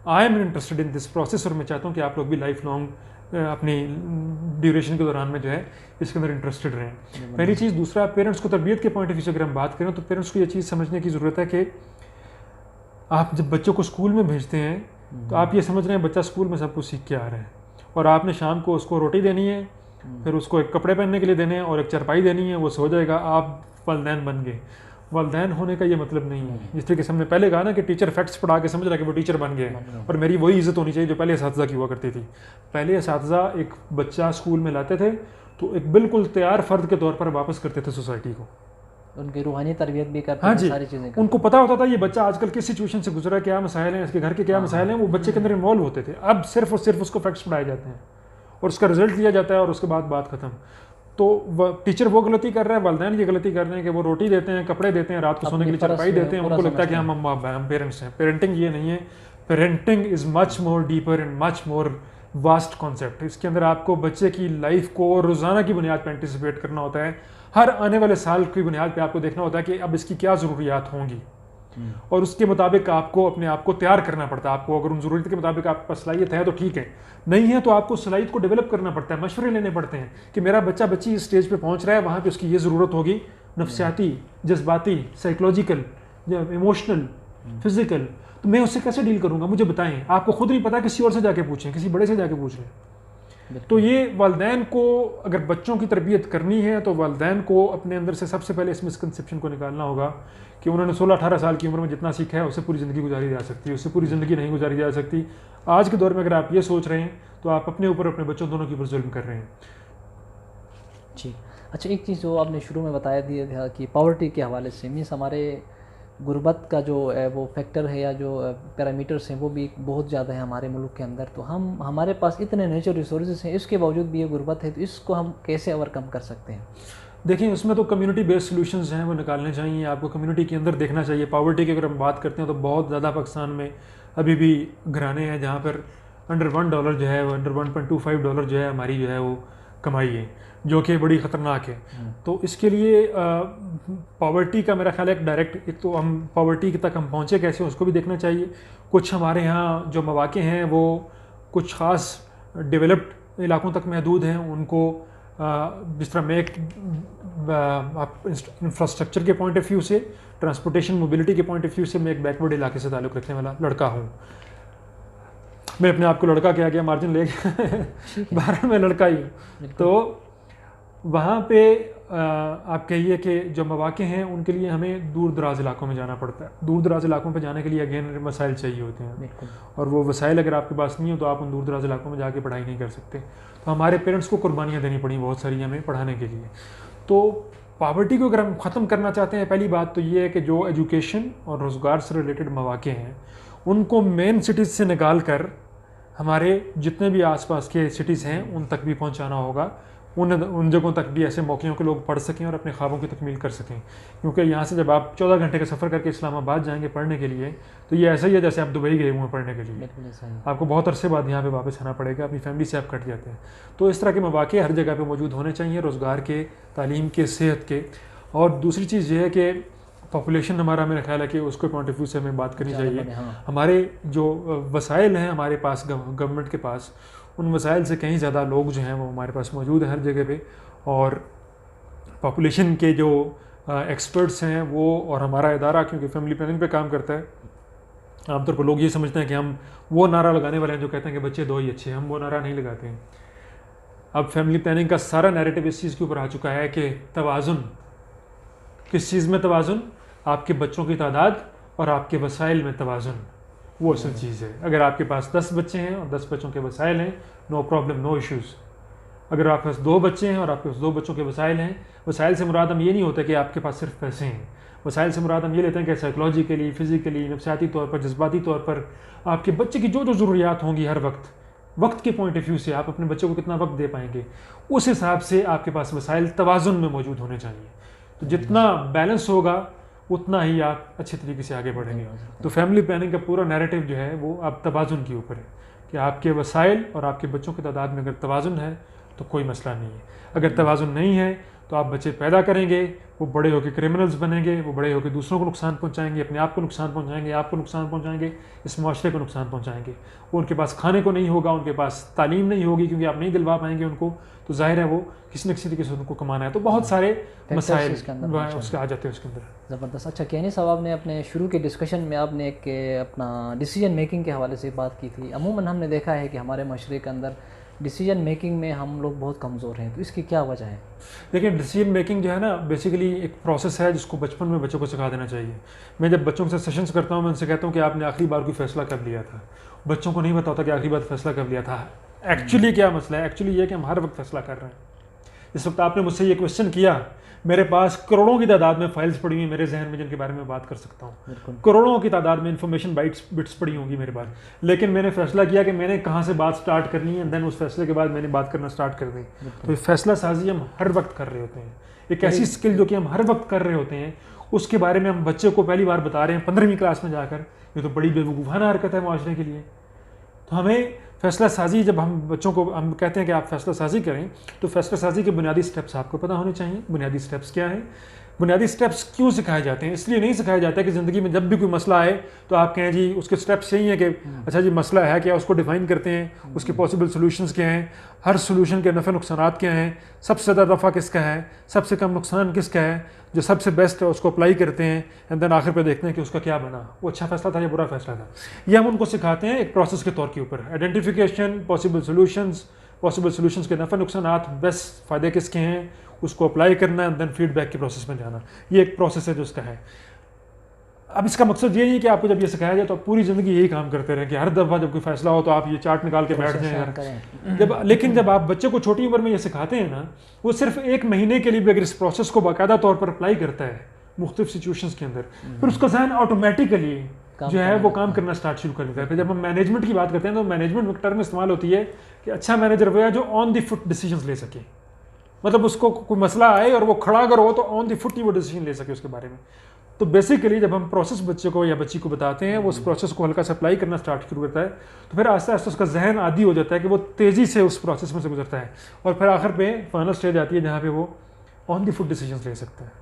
I am interested in this process, और मैं चाहता हूँ कि आप लोग भी लाइफ लॉन्ग अपनी ड्यूरेशन के दौरान में जो है इसके अंदर इंटरेस्टेड रहें। पहली चीज़। दूसरा, पेरेंट्स को तरबियत के पॉइंट ऑफ व्यू से अगर हम बात करें तो पेरेंट्स को ये चीज़ समझने की ज़रूरत है कि आप जब बच्चों को स्कूल में भेजते हैं तो आप ये समझ रहे हैं बच्चा स्कूल में सब कुछ सीख के आ रहा है, और आपने शाम को उसको रोटी देनी है, फिर उसको एक कपड़े पहनने के लिए देने हैं और एक चारपाई देनी है, वो सो जाएगा, आप वालिदैन बन गए। वालिदैन होने का ये मतलब नहीं है। जिस तरीके से हमने पहले कहा ना कि टीचर फैक्ट्स पढ़ा के समझ रहा है कि वो टीचर बन गए, और मेरी वही इज़्ज़त होनी चाहिए जो पहले इसातिज़ा की हुआ करती थी। पहले इसातिज़ा एक बच्चा स्कूल में लाते थे तो एक बिल्कुल तैयार फ़र्द के तौर पर वापस करते थे सोसाइटी को, उनकी रूहानी तरबियत भी करते हाँ हैं, जी, सारी चीज़ें। उनको पता होता था ये बच्चा आजकल किस सिचुएशन से गुजरा, क्या मसाइल हैं, इसके घर के क्या मसाइल हैं, वो बच्चे के अंदर इन्वॉल्व होते थे। अब सिर्फ और सिर्फ उसको फैक्ट्स पढ़ाए जाते हैं और उसका रिजल्ट लिया जाता है और उसके बाद बात खत्म। तो टीचर वो गलती कर रहा है, वालिदैन ये गलती कर रहे हैं कि वो रोटी देते हैं, कपड़े देते हैं, रात को सोने के लिए चारपाई देते हैं, उनको लगता है कि हम पेरेंट्स हैं। पेरेंटिंग ये नहीं है। Parenting is much more deeper and much more vast concept. इसके अंदर आपको बच्चे की लाइफ को रोज़ाना की बुनियाद पर एंटिसिपेट करना होता है। हर आने वाले साल की बुनियाद पे आपको देखना होता है कि अब इसकी क्या ज़रूरियात होंगी। और उसके मुताबिक आपको अपने आप को तैयार करना पड़ता है। आपको अगर उन ज़रूरत के मुताबिक आपके पास सलाहियत है तो ठीक है, नहीं है तो आपको सलाहियत को डेवलप करना पड़ता है, मशवरे लेने पड़ते हैं कि मेरा बच्चा बच्ची इस स्टेज पे पहुंच रहा है, वहाँ पे उसकी ये ज़रूरत होगी, नफ्सियाती, जज्बाती, साइकोलॉजिकल, इमोशनल, फिजिकल, तो मैं उससे कैसे डील करूँगा, मुझे बताएं। आपको खुद नहीं पता, किसी और से जाके पूछें, किसी बड़े से जाके पूछ लें। तो ये वालिदैन को अगर बच्चों की तरबियत करनी है तो वालिदैन को अपने अंदर से सबसे पहले इस मिसकंसेप्शन को निकालना होगा कि उन्होंने 16-18 साल की उम्र में जितना सीखा है उससे पूरी ज़िंदगी गुजारी जा सकती है, उससे पूरी ज़िंदगी नहीं गुजारी जा सकती। आज के दौर में अगर आप ये सोच रहे हैं तो आप अपने ऊपर अपने बच्चों दोनों के ऊपर जुल्म कर रहे हैं। जी अच्छा, एक चीज़ जो आपने शुरू में बताया दिया था कि पॉवर्टी के हवाले से मीन्स हमारे गुर्बत का जो वो फैक्टर है या जो पैरामीटर्स हैं वो भी बहुत ज़्यादा है हमारे मुल्क के अंदर। तो हमारे पास इतने नेचुरल रिसोर्सेज हैं, इसके बावजूद भी ये गुर्बत है, तो इसको हम कैसे ओवरकम कर सकते हैं? देखिए, उसमें तो कम्युनिटी बेस्ड सॉल्यूशंस हैं वो निकालने चाहिए, आपको कम्युनिटी के अंदर देखना चाहिए। पॉवर्टी की अगर हम बात करते हैं तो बहुत ज़्यादा पाकिस्तान में अभी भी घराने हैं जहाँ पर अंडर $1 जो है वो अंडर $1.25 जो है हमारी जो है वो कमाई है, जो कि बड़ी ख़तरनाक है। तो इसके लिए पॉवर्टी का मेरा ख्याल है डायरेक्ट, एक तो हम पॉवर्टी तक हम पहुँचे कैसे उसको भी देखना चाहिए। कुछ हमारे यहाँ जो मौक़े हैं वो कुछ ख़ास डेवलप्ड इलाकों तक महदूद हैं, उनको जिस तरह मैं एक इंफ्रास्ट्रक्चर के पॉइंट ऑफ व्यू से, ट्रांसपोर्टेशन मोबिलिटी के पॉइंट ऑफ व्यू से मैं एक बैकवर्ड इलाके से ताल्लुक़ रखने वाला लड़का हूँ। मैं अपने आप को लड़का क्या गया, मार्जिन ले गया, 12 में लड़का ही हूँ। तो वहाँ पे आप कहिए कि जो मौक़े हैं उनके लिए हमें दूर दराज इलाकों में जाना पड़ता है। दूर दराज इलाकों पे जाने के लिए अगेन वसाइल चाहिए होते हैं, और वो वसाइल अगर आपके पास नहीं हो तो आप उन दूर दराज इलाकों में जाके पढ़ाई नहीं कर सकते। तो हमारे पेरेंट्स को कुर्बानियाँ देनी पड़ी बहुत सारी हमें पढ़ाने के लिए। तो पॉवर्टी को अगर हम ख़त्म करना चाहते हैं, पहली बात तो ये है कि जो एजुकेशन और रोज़गार से रिलेटेड मौक़े हैं उनको मेन सिटीज़ से निकाल कर हमारे जितने भी आसपास के सिटीज़ हैं उन तक भी पहुंचाना होगा। उन जगहों तक भी ऐसे मौक़ों के लोग पढ़ सकें और अपने ख्वाबों की तकमील कर सकें। क्योंकि यहाँ से जब आप 14 घंटे का सफ़र करके इस्लामाबाद जाएंगे पढ़ने के लिए तो ये ऐसा ही है जैसे आप दुबई गए हुए हैं पढ़ने के लिए। आपको बहुत अरसे बाद यहाँ पे वापस आना पड़ेगा, अपनी फैमिली से आप कट जाते हैं। तो इस तरह के मौक़े हर जगह पे मौजूद होने चाहिए, रोज़गार के, तालीम के, सेहत के। और दूसरी चीज़ ये है कि पॉपुलेशन हमारा, मेरा ख्याल है कि उसके पॉइंट ऑफ व्यू से हमें बात करनी चाहिए। हमारे जो वसाइल हैं हमारे पास गवर्नमेंट के पास, उन वसाइल से कहीं ज़्यादा लोग जो हैं वो हमारे पास मौजूद हैं हर जगह पे। और पॉपुलेशन के जो एक्सपर्ट्स हैं वो, और हमारा इदारा क्योंकि फैमिली प्लानिंग पे काम करता है, आमतौर पर लोग ये समझते हैं कि हम वो नारा लगाने वाले हैं जो कहते हैं कि बच्चे दो ही अच्छे हैं। हम वो नारा नहीं लगाते हैं। अब फैमिली प्लानिंग का सारा नैरेटिव इस चीज़ के ऊपर आ चुका है कि तवाज़ुन, किस चीज़ में तवाज़ुन? आपके बच्चों की तादाद और आपके वसाइल में तवाज़ुन, वो असल चीज़ है। अगर आपके पास 10 बच्चे हैं और 10 बच्चों के वसाइल हैं, नो प्रॉब्लम, नो इश्यूज़। अगर आपके पास 2 बच्चे हैं और आपके पास 2 बच्चों के वसाइल हैं, वसाइल से मुराद हम ये नहीं होता कि आपके पास सिर्फ पैसे हैं। वसाइल से मुराद हम ये लेते हैं कि साइकोलॉजिकली, फ़िज़िकली, नफ्सियाती तौर पर, जज्बाती तौर पर आपके बच्चे की जो जो ज़रूरियात होंगी हर वक्त के पॉइंट ऑफ व्यू से आप अपने बच्चों को कितना वक्त दे पाएंगे, उस हिसाब से आपके पास वसाइल तवाज़ुन में मौजूद होने चाहिए। तो जितना बैलेंस होगा उतना ही आप अच्छे तरीके से आगे बढ़ेंगे। तो फैमिली प्लानिंग का पूरा नैरेटिव जो है वो अब तवाज़ुन के ऊपर है कि आपके वसाइल और आपके बच्चों की तादाद में अगर तवाज़ुन है तो कोई मसला नहीं है। अगर तवाज़ुन नहीं है तो आप बच्चे पैदा करेंगे, वो बड़े होकर क्रिमिनल्स बनेंगे, वो बड़े होकर दूसरों को नुकसान पहुंचाएंगे, अपने आप को नुकसान पहुंचाएंगे, आपको नुकसान पहुंचाएंगे, इस माशरे को नुकसान पहुंचाएंगे। वो उनके पास खाने को नहीं होगा, उनके पास तालीम नहीं होगी क्योंकि आप नहीं दिलवा पाएंगे उनको, तो जाहिर है वो किसी न किसी तरीके से उनको कमाना है। तो बहुत सारे मसाइल उसके आ जाते हैं उसके अंदर। ज़बरदस्त। अच्छा कियानी साहब, आपने अपने शुरू के डिस्कशन में आपने एक अपना डिसीजन मेकिंग के हवाले से बात की थी। अमूमन हमने देखा है कि हमारे माशरे के अंदर डिसीजन मेकिंग में हम लोग बहुत कमज़ोर हैं, तो इसकी क्या वजह है? देखिए, डिसीजन मेकिंग जो है ना, बेसिकली एक प्रोसेस है जिसको बचपन में बच्चों को सिखा देना चाहिए। मैं जब बच्चों से सेशंस करता हूँ मैं उनसे कहता हूँ कि आपने आखिरी बार कोई फैसला कब लिया था। बच्चों को नहीं पता होता कि आखिरी बार फैसला कब लिया था। एक्चुअली क्या मसला है? एक्चुअली ये कि हम हर वक्त फैसला कर रहे हैं। इस वक्त आपने मुझसे ये क्वेश्चन किया, मेरे पास करोड़ों की तादाद में फाइल्स पड़ी हुई मेरे जहन में जिनके बारे में बात कर सकता हूँ। करोड़ों की तादाद में इंफॉर्मेशन बिट्स पड़ी होंगी मेरे पास, लेकिन मैंने फैसला किया कि मैंने कहाँ से बात स्टार्ट करनी है, देन उस फैसले के बाद मैंने बात करना स्टार्ट कर दी। तो फैसला साजी हम हर वक्त कर रहे होते हैं। एक ऐसी स्किल जो कि हम हर वक्त कर रहे होते हैं, उसके बारे में हम बच्चे को पहली बार बता रहे हैं 15वीं क्लास में जाकर। ये तो बड़ी बेवकूफ़ाना हरकत है माशरे के लिए। तो हमें फ़ैसला साजी, जब हम बच्चों को हम कहते हैं कि आप फ़ैसला साजी करें, तो फ़ैसला साजी के बुनियादी स्टेप्स आपको पता होने चाहिए। बुनियादी स्टेप्स क्या हैं? बुनियादी स्टेप्स क्यों सिखाए जाते हैं? इसलिए नहीं सिखाया जाता है कि ज़िंदगी में जब भी कोई मसला आए तो आप कहें जी उसके स्टेप्स यही हैं कि अच्छा जी मसला है क्या, उसको डिफाइन करते हैं, उसके पॉसिबल सोल्यूशंस क्या हैं, हर सोल्यूशन के नफ़े नुकसानात क्या हैं, सबसे ज़्यादा नफ़ा किसका है, सबसे कम नुकसान किसका है, जो सबसे बेस्ट है उसको अप्लाई करते हैं एंड देन आखिर पे देखते हैं कि उसका क्या बना, वो अच्छा फैसला था या बुरा फैसला था। ये हम उनको सिखाते हैं एक प्रोसेस के तौर के ऊपर, आइडेंटिफिकेशन, पॉसिबल सोल्यूशंस के नफ़े नुकसानात, बेस्ट फ़ायदे किसके हैं, उसको अप्लाई करना एंड देन फीडबैक के प्रोसेस में जाना। ये एक प्रोसेस है जो उसका है। अब इसका मकसद ये नहीं है कि आपको जब ये सिखाया जाए तो आप पूरी ज़िंदगी यही काम करते रहें कि हर दफ़ा जब कोई फैसला हो तो आप ये चार्ट निकाल के बैठ जाएं यार। लेकिन जब आप बच्चे को छोटी उम्र में ये सिखाते हैं ना, वो सिर्फ 1 महीने के लिए भी अगर इस प्रोसेस को बाकायदा तौर पर अप्लाई करता है मुख्तलिफ सिचुएशंस के अंदर, फिर उसका ज़हन ऑटोमेटिकली जो है वो काम करना स्टार्ट शुरू कर देता है। फिर जब हम मैनेजमेंट की बात करते हैं तो मैनेजमेंट टर्म इस्तेमाल होती है कि अच्छा मैनेजर वो है जो ऑन द फुट डिसीजंस ले सके, मतलब उसको कोई मसला आए और वो खड़ा अगर हो तो ऑन द फुट ही वो डिसीजन ले सके उसके बारे में। तो बेसिकली जब हम प्रोसेस बच्चे को या बच्ची को बताते हैं, वो उस प्रोसेस को हल्का सा अप्लाई करना स्टार्ट शुरू करता है, तो फिर आस्ते आस्ते उसका जहन आदी हो जाता है कि वो तेज़ी से उस प्रोसेस में से गुजरता है और फिर आखिर पे फाइनल स्टेज आती है जहाँ पे वो ऑन द फुट डिसीजन ले सकता है,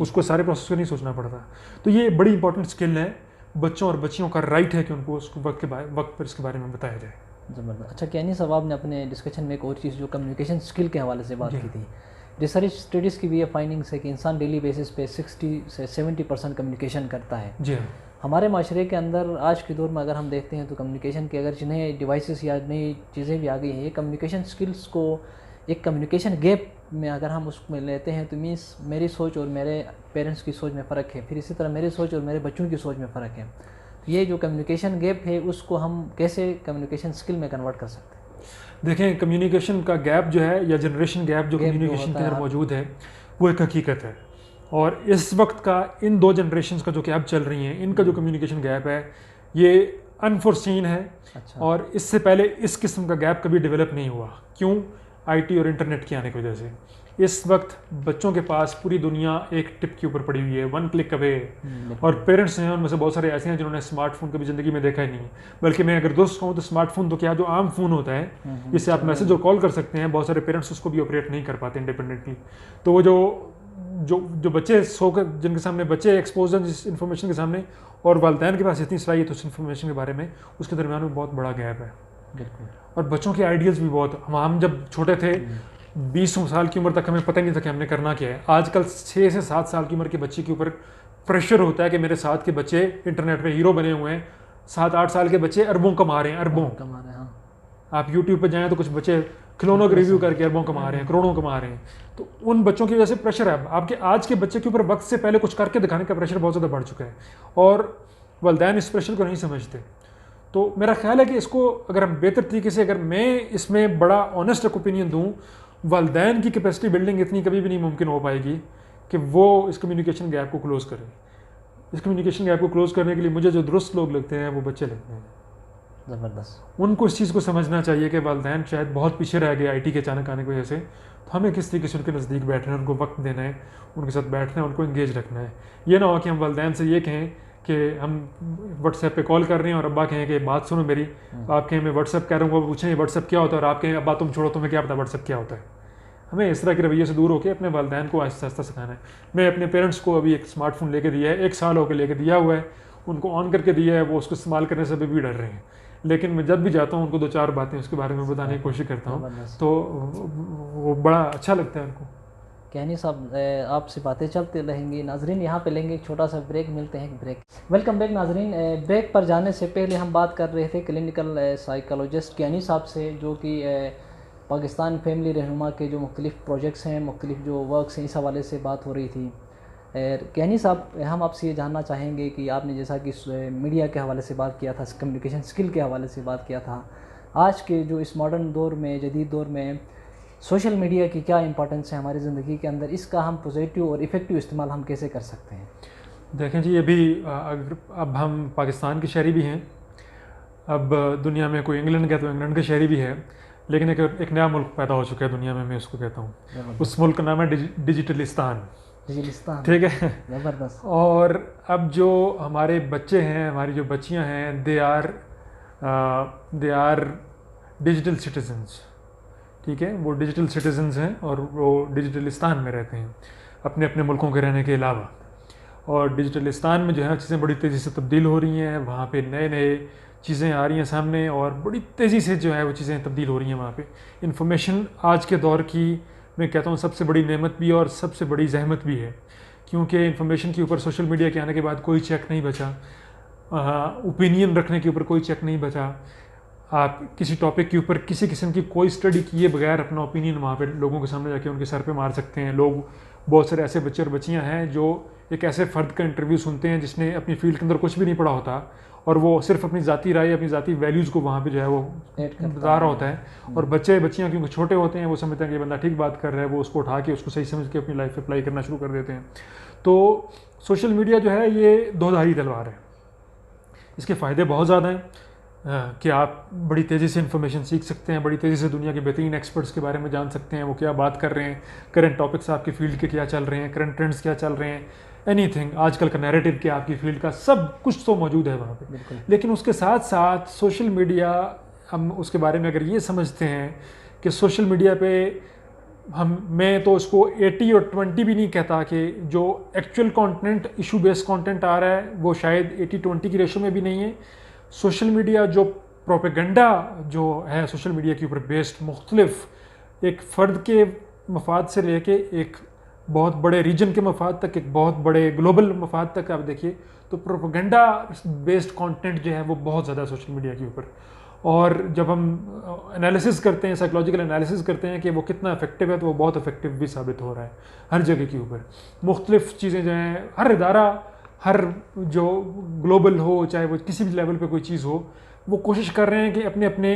उसको सारे प्रोसेस को नहीं सोचना पड़ता। तो ये बड़ी इंपॉर्टेंट स्किल है, बच्चों और बच्चियों का राइट है कि उनको उसको वक्त पर इसके बारे में बताया जाए। ज़बरदस्त। अच्छा कियानी साहब, आपने अपने डिस्कशन में एक और चीज़ जो कम्युनिकेशन स्किल के हवाले से बात की थी, रिसर्च स्टडीज़ की भी ये फाइंडिंग्स है कि इंसान डेली बेसिस पे 60 से 70% कम्युनिकेशन करता है। जी हाँ। हमारे माशरे के अंदर आज के दौर में अगर हम देखते हैं तो कम्युनिकेशन के अगर नए डिवाइसेस या नई चीज़ें भी आ गई हैं, ये कम्युनिकेशन स्किल्स को एक कम्युनिकेशन गैप में अगर हम उसमें लेते हैं तो मीन्स मेरी सोच और मेरे पेरेंट्स की सोच में फ़र्क है, फिर इसी तरह मेरी सोच और मेरे बच्चों की सोच में फ़र्क है। ये जो कम्युनिकेशन गैप है उसको हम कैसे कम्युनिकेशन स्किल में कन्वर्ट कर सकते हैं? देखें, कम्युनिकेशन का गैप जो है या जनरेशन गैप जो कम्युनिकेशन के अंदर मौजूद है वो एक हकीकत है, और इस वक्त का इन 2 जनरेशन का जो कि अब चल रही हैं इनका जो कम्युनिकेशन गैप है ये अनफोर्सीन है। अच्छा। और इससे पहले इस किस्म का गैप कभी डेवलप नहीं हुआ। क्यों? आईटी और इंटरनेट के आने की वजह से इस वक्त बच्चों के पास पूरी दुनिया एक टिप के ऊपर पड़ी हुई है, 1 क्लिक अवे। और पेरेंट्स हैं उनमें से बहुत सारे ऐसे हैं जिन्होंने स्मार्टफोन कभी ज़िंदगी में देखा ही नहीं, बल्कि मैं अगर दोस्त कहूँ तो स्मार्टफोन तो क्या, जो आम फ़ोन होता है जिससे आप मैसेज और कॉल कर सकते हैं, बहुत सारे पेरेंट्स उसको भी ऑपरेट नहीं कर पाते इंडिपेंडेंटली। तो वो जो बच्चे सोकर जिनके सामने बच्चे एक्सपोज हैं जिस इन्फॉर्मेशन के सामने, और वालिदैन के पास इतनी सलाहियत उस इन्फॉर्मेशन के बारे में, उसके दरमियान में बहुत बड़ा गैप है। बिल्कुल। और बच्चों के आइडियल्स भी बहुत, हम जब छोटे थे 20 साल की उम्र तक हमें पता नहीं था कि हमने करना क्या है। आजकल 6 से 7 साल की उम्र के बच्चे के ऊपर प्रेशर होता है कि मेरे साथ के बच्चे इंटरनेट पे हीरो बने हुए हैं, 7-8 साल के बच्चे अरबों कमा रहे हैं, अरबों कमा रहे हैं। हाँ। आप यूट्यूब पे जाएँ तो कुछ बच्चे खिलौनों के रिव्यू करके अरबों कमा रहे हैं, करोड़ों कमा रहे हैं। तो उन बच्चों की वजह से प्रेशर है। आपके आज के बच्चे के ऊपर वक्त से पहले कुछ करके दिखाने का प्रेशर बहुत ज़्यादा बढ़ चुका है, और वालिदैन इस प्रेशर को नहीं समझते। तो मेरा ख्याल है कि इसको अगर हम बेहतर तरीके से, अगर मैं इसमें बड़ा ऑनेस्ट ओपिनियन दूँ, वालिदैन की कैपेसिटी बिल्डिंग इतनी कभी भी नहीं मुमकिन हो पाएगी कि वो इस कम्युनिकेशन गैप को क्लोज़ करें। इस कम्युनिकेशन गैप को क्लोज़ करने के लिए मुझे जो दुरुस्त लोग लगते हैं वो बच्चे लगते हैं। ज़बरदस्त। उनको इस चीज़ को समझना चाहिए कि वालिदैन शायद बहुत पीछे रह गए आईटी के अचानक आने की वजह से, तो हमें किस तरीके से उनके नज़दीक बैठना है, उनको वक्त देना है, उनके साथ बैठना है, उनको इंगेज रखना है। ये ना हो कि हम वालिदैन से ये कहें कि हम व्हाट्सएप पे कॉल कर रहे हैं और अब्बा कहें कि बात सुनो मेरी, आप कहें मैं व्हाट्सएप कह रहा हूँ, वो पूछें व्हाट्सएप क्या होता है, और आप कहें अब्बा तुम छोड़ो, तुम्हें क्या पता व्हाट्सएप क्या होता है। हमें इस तरह के रवैये से दूर होकर अपने वालिदैन को आहिस्ता आहिस्ता सिखाना है। मैं अपने पेरेंट्स को अभी एक स्मार्टफोन लेके दिया है, 1 साल होकर लेके दिया हुआ है, उनको ऑन करके दिया है, वो उसको इस्तेमाल करने से भी डर रहे हैं। लेकिन मैं जब भी जाता हूँ उनको 2-4 बातें उसके बारे में बताने की कोशिश करता हूँ, तो वो बड़ा अच्छा लगता है उनको। कियानी साहब, आपसे बातें चलते रहेंगी। नाजरीन यहाँ पे लेंगे एक छोटा सा ब्रेक, मिलते हैं ब्रेक। वेलकम बैक नाजरीन। ब्रेक पर जाने से पहले हम बात कर रहे थे क्लिनिकल साइकोलॉजिस्ट कियानी साहब से, जो कि पाकिस्तान फैमिली रहनुमा के जो मुख्तलिफ़ प्रोजेक्ट्स हैं, मुख्तलिफ़ जो वर्क्स हैं, इस हवाले से बात हो रही थी। कियानी साहब, हम आपसे ये जानना चाहेंगे कि आपने जैसा कि मीडिया के हवाले से बात किया था, कम्युनिकेशन स्किल के हवाले से बात किया था, आज के जो इस मॉडर्न दौर में, जदीद दौर में सोशल मीडिया की क्या इंपॉर्टेंस है हमारी ज़िंदगी के अंदर, इसका हम पॉजिटिव और इफ़ेक्टिव इस्तेमाल हम कैसे कर सकते हैं? देखें जी, अभी अब हम पाकिस्तान के शहरी भी हैं, अब दुनिया में कोई इंग्लैंड गया तो इंग्लैंड के शहरी भी है, लेकिन एक नया मुल्क पैदा हो चुका है दुनिया में, मैं उसको कहता हूँ, उस मुल्क का नाम है डिजिटलिस्तान। ठीक है, ज़बरदस्त। और अब जो हमारे बच्चे हैं, हमारी जो बच्चियां हैं, दे आर डिजिटल सिटीजन्स। ठीक है, वो डिजिटल सिटीजन्स हैं और वो डिजिटलिस्तान में रहते हैं। अपने अपने मुल्कों के रहने के अलावा। और डिजिटलिस्तान में जो है चीज़ें बड़ी तेज़ी से तब्दील हो रही हैं, वहाँ पे नए नए चीज़ें आ रही हैं सामने और बड़ी तेज़ी से जो है वो चीज़ें तब्दील हो रही हैं वहाँ पे। इंफॉर्मेशन आज के दौर की मैं कहता हूँ सबसे बड़ी नेमत भी है और सबसे बड़ी जहमत भी है, क्योंकि इंफॉर्मेशन के ऊपर सोशल मीडिया के आने के बाद कोई चेक नहीं बचा, ओपिनियन रखने के ऊपर कोई चेक नहीं बचा। आप किसी टॉपिक के ऊपर किसी किस्म की कोई स्टडी किए बगैर अपना ओपिनियन वहाँ पे लोगों के सामने जाके उनके सर पे मार सकते हैं। लोग, बहुत सारे ऐसे बच्चे और बच्चियाँ हैं जो एक ऐसे फ़र्द का इंटरव्यू सुनते हैं जिसने अपनी फील्ड के अंदर कुछ भी नहीं पढ़ा होता और वो सिर्फ अपनी ज़ाती राय, अपनी ज़ाती वैल्यूज़ को वहाँ पे जो है वो बता रहा होता है। और बच्चे बच्चियाँ क्योंकि छोटे होते हैं वो समझते हैं कि ये बंदा ठीक बात कर रहा है, वो उसको उठा के उसको सही समझ के अपनी लाइफ में अप्लाई करना शुरू कर देते हैं। तो सोशल मीडिया जो है ये दो-धारी तलवार है। इसके फ़ायदे बहुत ज़्यादा हैं कि आप बड़ी तेज़ी से इन्फॉर्मेशन सीख सकते हैं, बड़ी तेज़ी से दुनिया के बेहतरीन एक्सपर्ट्स के बारे में जान सकते हैं, वो क्या बात कर रहे हैं, करंट टॉपिक्स आपकी फील्ड के क्या चल रहे हैं, करंट ट्रेंड्स क्या चल रहे हैं, एनीथिंग, आजकल का नैरेटिव क्या आपकी फील्ड का, सब कुछ तो मौजूद है वहाँ पे। लेकिन उसके साथ साथ सोशल मीडिया, हम उसके बारे में अगर ये समझते हैं कि सोशल मीडिया पे मैं तो उसको 80 और 20 भी नहीं कहता, कि जो actual content, issue based content आ रहा है वो शायद 80-20 की रेशो में भी नहीं है। सोशल मीडिया जो प्रोपेगेंडा जो है सोशल मीडिया के ऊपर बेस्ड, मुख्तलिफ एक फ़र्द के मफाद से लेके एक बहुत बड़े रीजन के मफाद तक, एक बहुत बड़े ग्लोबल मफाद तक आप देखिए तो प्रोपेगेंडा बेस्ड कंटेंट जो है वो बहुत ज़्यादा सोशल मीडिया के ऊपर। और जब हम एनालिसिस करते हैं, साइकोलॉजिकल एनालिसिस करते हैं कि वो कितना इफेक्टिव है, तो वो बहुत इफेक्टिव भी साबित हो रहा है हर जगह के ऊपर। मुख्तलिफ चीज़ें जो हैं, हर इदारा, हर जो ग्लोबल हो, चाहे वो किसी भी लेवल पे कोई चीज़ हो, वो कोशिश कर रहे हैं कि अपने अपने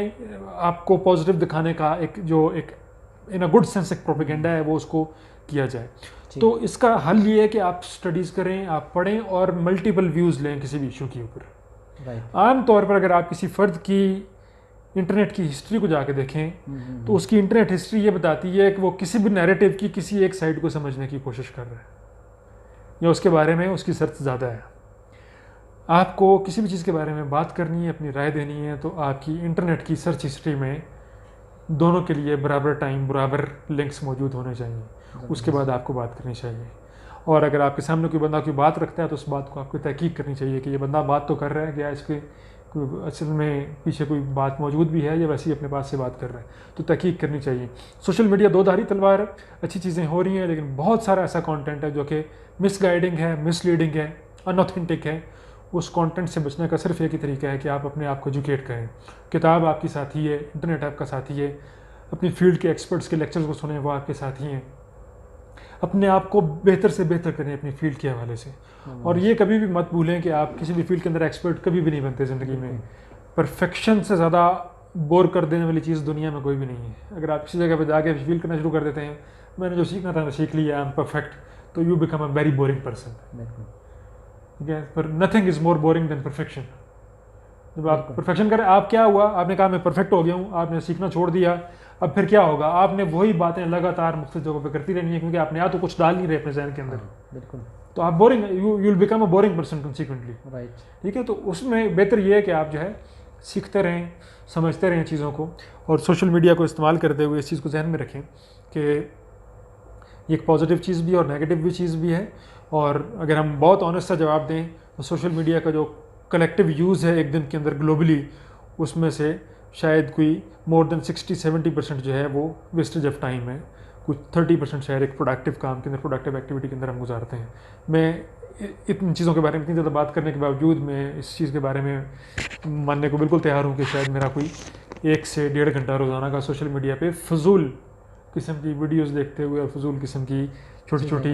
आपको पॉजिटिव दिखाने का एक इन अ गुड सेंस एक प्रोपेगेंडा है वो उसको किया जाए। तो इसका हल ये है कि आप स्टडीज़ करें, आप पढ़ें और मल्टीपल व्यूज़ लें किसी भी इशू के ऊपर। आम तौर पर अगर आप किसी फ़र्द की इंटरनेट की हिस्ट्री को जाके देखें तो उसकी इंटरनेट हिस्ट्री ये बताती है कि वो किसी भी नैरेटिव की किसी एक साइड को समझने की कोशिश कर रहा है या उसके बारे में उसकी सर्च ज़्यादा है। आपको किसी भी चीज़ के बारे में बात करनी है, अपनी राय देनी है, तो आपकी इंटरनेट की सर्च हिस्ट्री में दोनों के लिए बराबर टाइम, बराबर लिंक्स मौजूद होने चाहिए, उसके बाद आपको बात करनी चाहिए। और अगर आपके सामने कोई बंदा कोई बात रखता है तो उस बात को आपको तहकीक करनी चाहिए कि ये बंदा बात तो कर रहा है, क्या इसके असल में पीछे कोई बात मौजूद भी है या वैसे ही अपने पास से बात कर रहा है, तो तहकीक करनी चाहिए। सोशल मीडिया दो-धारी तलवार है, अच्छी चीज़ें हो रही हैं लेकिन बहुत सारा ऐसा कंटेंट है जो कि मिसगाइडिंग है, मिसलीडिंग है, अनऑथेंटिक है। उस कंटेंट से बचने का सिर्फ एक ही तरीका है कि आप अपने आप को एजुकेट करें। किताब आपकी साथी है, इंटरनेट आपका साथी है, अपनी फील्ड के एक्सपर्ट्स के लेक्चर्स को सुने, वो आपके साथी हैं। अपने आप को बेहतर से बेहतर करें अपनी फील्ड के हवाले से। और ये कभी भी मत भूलें कि आप किसी भी फील्ड के अंदर एक्सपर्ट कभी भी नहीं बनते ज़िंदगी में। परफेक्शन से ज़्यादा बोर कर देने वाली चीज़ दुनिया में कोई भी नहीं है। अगर आप किसी जगह पर जाके फील करना शुरू कर देते हैं, मैंने जो सीखना था सीख लिया, आई एम परफेक्ट, तो you become a very boring person. ठीक है, पर nothing is more boring than perfection. जब आप परफेक्शन करें, आप क्या हुआ, आपने कहा मैं परफेक्ट हो गया हूँ, आपने सीखना छोड़ दिया, अब फिर क्या होगा, आपने वही बातें लगातार मुख्तलिफ जगहों पे करती रहनी है, क्योंकि आपने या तो कुछ डाल नहीं रहे अपने जहन के अंदर। बिल्कुल। तो आप boring, you will become a boring person consequently. Right. ठीक है, तो उसमें बेहतर ये है कि आप जो है सीखते रहें, समझते रहें चीज़ों को, और सोशल मीडिया को इस्तेमाल करते हुए इस चीज़ को जहन में रखें कि ये एक पॉजिटिव चीज़ भी और नेगेटिव भी चीज़ भी है। और अगर हम बहुत ऑनेस्ट सा जवाब दें तो सोशल मीडिया का जो कलेक्टिव यूज़ है एक दिन के अंदर ग्लोबली, उसमें से शायद कोई मोर देन 60-70% जो है वो वेस्टेज ऑफ टाइम है। कुछ 30% शायद एक प्रोडक्टिव काम के अंदर, प्रोडक्टिव एक्टिविटी के अंदर हम गुजारते हैं। मैं इन चीज़ों के बारे में इतनी ज़्यादा बात करने के बावजूद मैं इस चीज़ के बारे में मानने को बिल्कुल तैयार हूँ कि शायद मेरा कोई 1 से 1.5 घंटा रोज़ाना का सोशल मीडिया पे फजूल किस्म की वीडियोस देखते हुए और फजूल किस्म की छोटी छोटी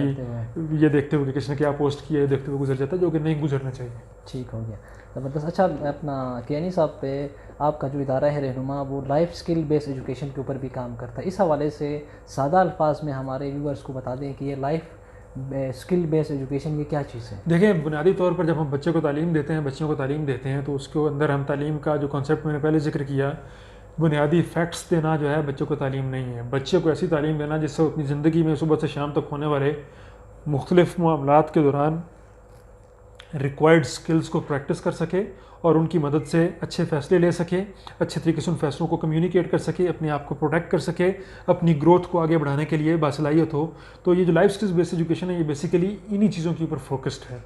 ये देखते हुए कि किसी ने क्या पोस्ट किया है देखते हुए गुजर जाता है, जो कि नहीं गुजरना चाहिए। ठीक हो गया, ज़बरदस्त। अच्छा, अपना कियानी साहब पे आपका जो इदारा है रहनुमा, वो लाइफ स्किल बेस्ड एजुकेशन के ऊपर भी काम करता है। इस हवाले से सादा अल्फाज में हमारे व्यूअर्स को बता दें कि ये लाइफ स्किल बेस्ड एजुकेशन ये क्या चीज़ है? देखिए, बुनियादी तौर पर जब हम बच्चे को तालीम देते हैं, बच्चियों को तालीम देते हैं, तो उसके अंदर हम तालीम का जो कॉन्सेप्ट मैंने पहले जिक्र किया, बुनियादी फैक्ट्स देना जो है बच्चों को तालीम नहीं है। बच्चे को ऐसी तालीम देना जिससे अपनी ज़िंदगी में सुबह से शाम तक होने वाले मुख्तलिफ मामलात के दौरान रिक्वायर्ड स्किल्स को प्रैक्टिस कर सके और उनकी मदद से अच्छे फैसले ले सके, अच्छे तरीके से उन फैसलों को कम्युनिकेट कर सके, अपने आप को प्रोटेक्ट कर सके, अपनी ग्रोथ को आगे बढ़ाने के लिए बासलाहियत हो। तो ये जो लाइफ स्किल्स बेस्ड एजुकेशन है ये बेसिकली इन्हीं चीज़ों के ऊपर फोकस्ड है।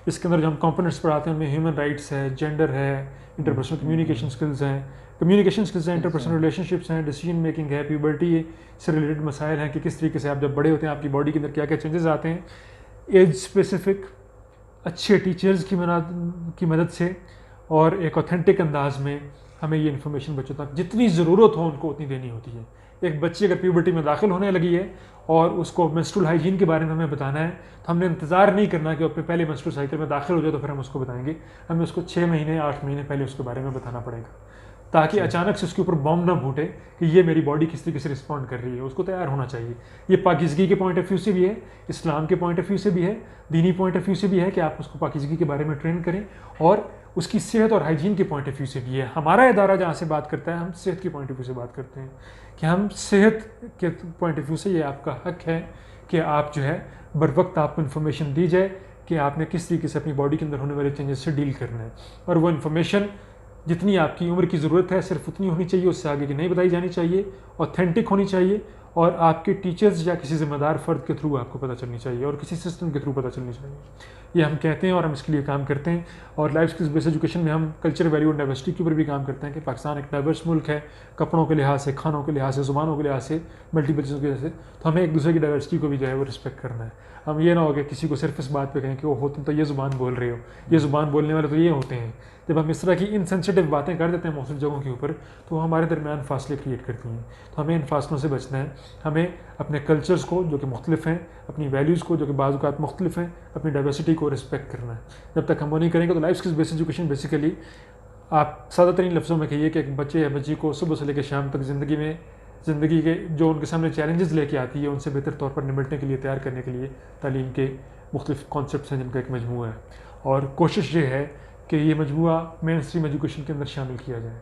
इसके अंदर जो हम कंपोनेंट्स पढ़ाते हैं उनमें ह्यूमन राइट्स है, जेंडर है, इंटरपर्सनल कम्युनिकेशन स्किल्स हैं, इंटरपर्सनल रिलेशनशिप्स हैं, डिसीजन मेकिंग है, प्यूबर्टी से रिलेटेड मसाइल हैं कि किस तरीके से आप जब बड़े होते हैं आपकी बॉडी के अंदर क्या क्या चेंजेस आते हैं, एज स्पेसिफिक अच्छे टीचर्स की मदद से और एक ऑथेंटिक अंदाज में हमें ये इन्फॉर्मेशन बच्चों तक जितनी ज़रूरत हो उनको उतनी देनी होती है। एक बच्ची अगर प्यूबर्टी में दाखिल होने लगी है और उसको मेंस्ट्रुअल हाइजीन के बारे में हमें बताना है तो हमने इंतज़ार नहीं करना कि अपने पहले मेंस्ट्रुअल साइकिल में दाखिल हो जाए तो फिर हम उसको बताएंगे। हमें उसको 6 महीने 8 महीने पहले उसके बारे में बताना पड़ेगा ताकि अचानक से उसके ऊपर बॉम्ब ना फूटे कि ये मेरी बॉडी किस तरीके से रिस्पॉन्ड कर रही है। उसको तैयार होना चाहिए। ये पाकीज़गी के पॉइंट ऑफ व्यू से भी है, इस्लाम के पॉइंट ऑफ व्यू से भी है, दीनी पॉइंट ऑफ व्यू से भी है कि आप उसको पाकीज़गी के बारे में ट्रेन करें और उसकी सेहत और हाइजीन के पॉइंट ऑफ व्यू से भी है। हमारा इदारा जहाँ से बात करता है हम सेहत के पॉइंट ऑफ व्यू से बात करते हैं कि हम सेहत के पॉइंट ऑफ व्यू से ये आपका हक है कि आप जो है बर वक्त आपको इन्फॉर्मेशन दी जाए कि आपने किस तरीके से अपनी बॉडी के अंदर होने वाले चेंजेस से डील करना है और वो इन्फॉर्मेशन जितनी आपकी उम्र की ज़रूरत है सिर्फ उतनी होनी चाहिए, उससे आगे की नहीं बताई जानी चाहिए, ऑथेंटिक होनी चाहिए और आपके टीचर्स या किसी ज़िम्मेदार फ़र्द के थ्रू आपको पता चलनी चाहिए और किसी सिस्टम के थ्रू पता चलनी चाहिए। ये हम कहते हैं और हम इसके लिए काम करते हैं। और लाइफ स्किल्स बेस्ड एजुकेशन में हम कल्चर, वैल्यू और डाइवर्सिटी के ऊपर भी काम करते हैं कि पाकिस्तान एक डाइवर्स मुल्क है, कपड़ों के लिहाज से, खानों के लिहाज से, ज़ुबानों के लिहाज से, मल्टीपल चीज़ों की वजह से, तो हमें एक दूसरे की डाइवर्सिटी को भी जो है वो रिस्पेक्ट करना है। हम ये ना हो कि किसी को सिर्फ इस बात पे कहें कि वो तुम तो ये ज़ुबान बोल रहे हो, ये ज़ुबान बोलने वाले तो ये होते हैं। जब हम इस तरह की इनसेंसिटिव बातें कर देते हैं मुख्तलिफ जगहों के ऊपर तो हमारे दरमियान फासले क्रिएट करती हैं। तो हमें इन फासलों से बचना है। हमें अपने कल्चर्स को जो कि मुख्तलिफ हैं, अपनी वैल्यूज़ को जो कि बाज़ औक़ात मुख्तलिफ हैं, अपनी डाइवर्सिटी को रिस्पेक्ट करना है। जब तक हम वो नहीं करेंगे तो life skills based education basically आप सादा तरीन लफ्ज़ों में कहिए कि एक बच्चे या बच्ची को सुबह से लेकर शाम तक ज़िंदगी के जो उनके सामने चैलेंजेस लेके आती है उनसे बेहतर तौर पर निपटने के लिए, तैयार करने के लिए तालीम के मुख्तलिफ कॉन्सेप्ट्स हैं जिनका एक मजमूआ है। और कोशिश ये है कि ये मजमूआ मेन स्ट्रीम एजुकेशन के अंदर शामिल किया जाए।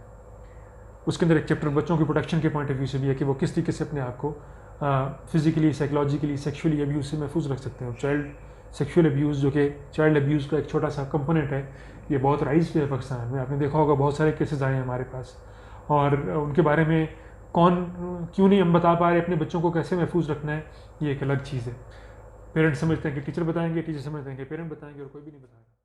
उसके अंदर एक चैप्टर बच्चों की प्रोटेक्शन के पॉइंट ऑफ व्यू से भी है कि वो किस तरीके से अपने आप को फिज़िकली, साइकोलॉजिकली, सेक्शुअली अब्यूज़ से महफूज रख सकते हैं। चाइल्ड सेक्शुअल अब्यूज़ जो कि चाइल्ड अब्यूज़ का एक छोटा सा कंपोनेंट है, ये बहुत राइज पे है पाकिस्तान में। आपने देखा होगा बहुत सारे केसेस आए हैं हमारे पास और उनके बारे में क्यों नहीं हम बता पा रहे, अपने बच्चों को कैसे महफूज रखना है, ये एक अलग चीज़ है। पेरेंट्स समझते हैं कि टीचर बताएंगे, टीचर समझते हैं कि पेरेंट बताएंगे और कोई भी नहीं बताएगा।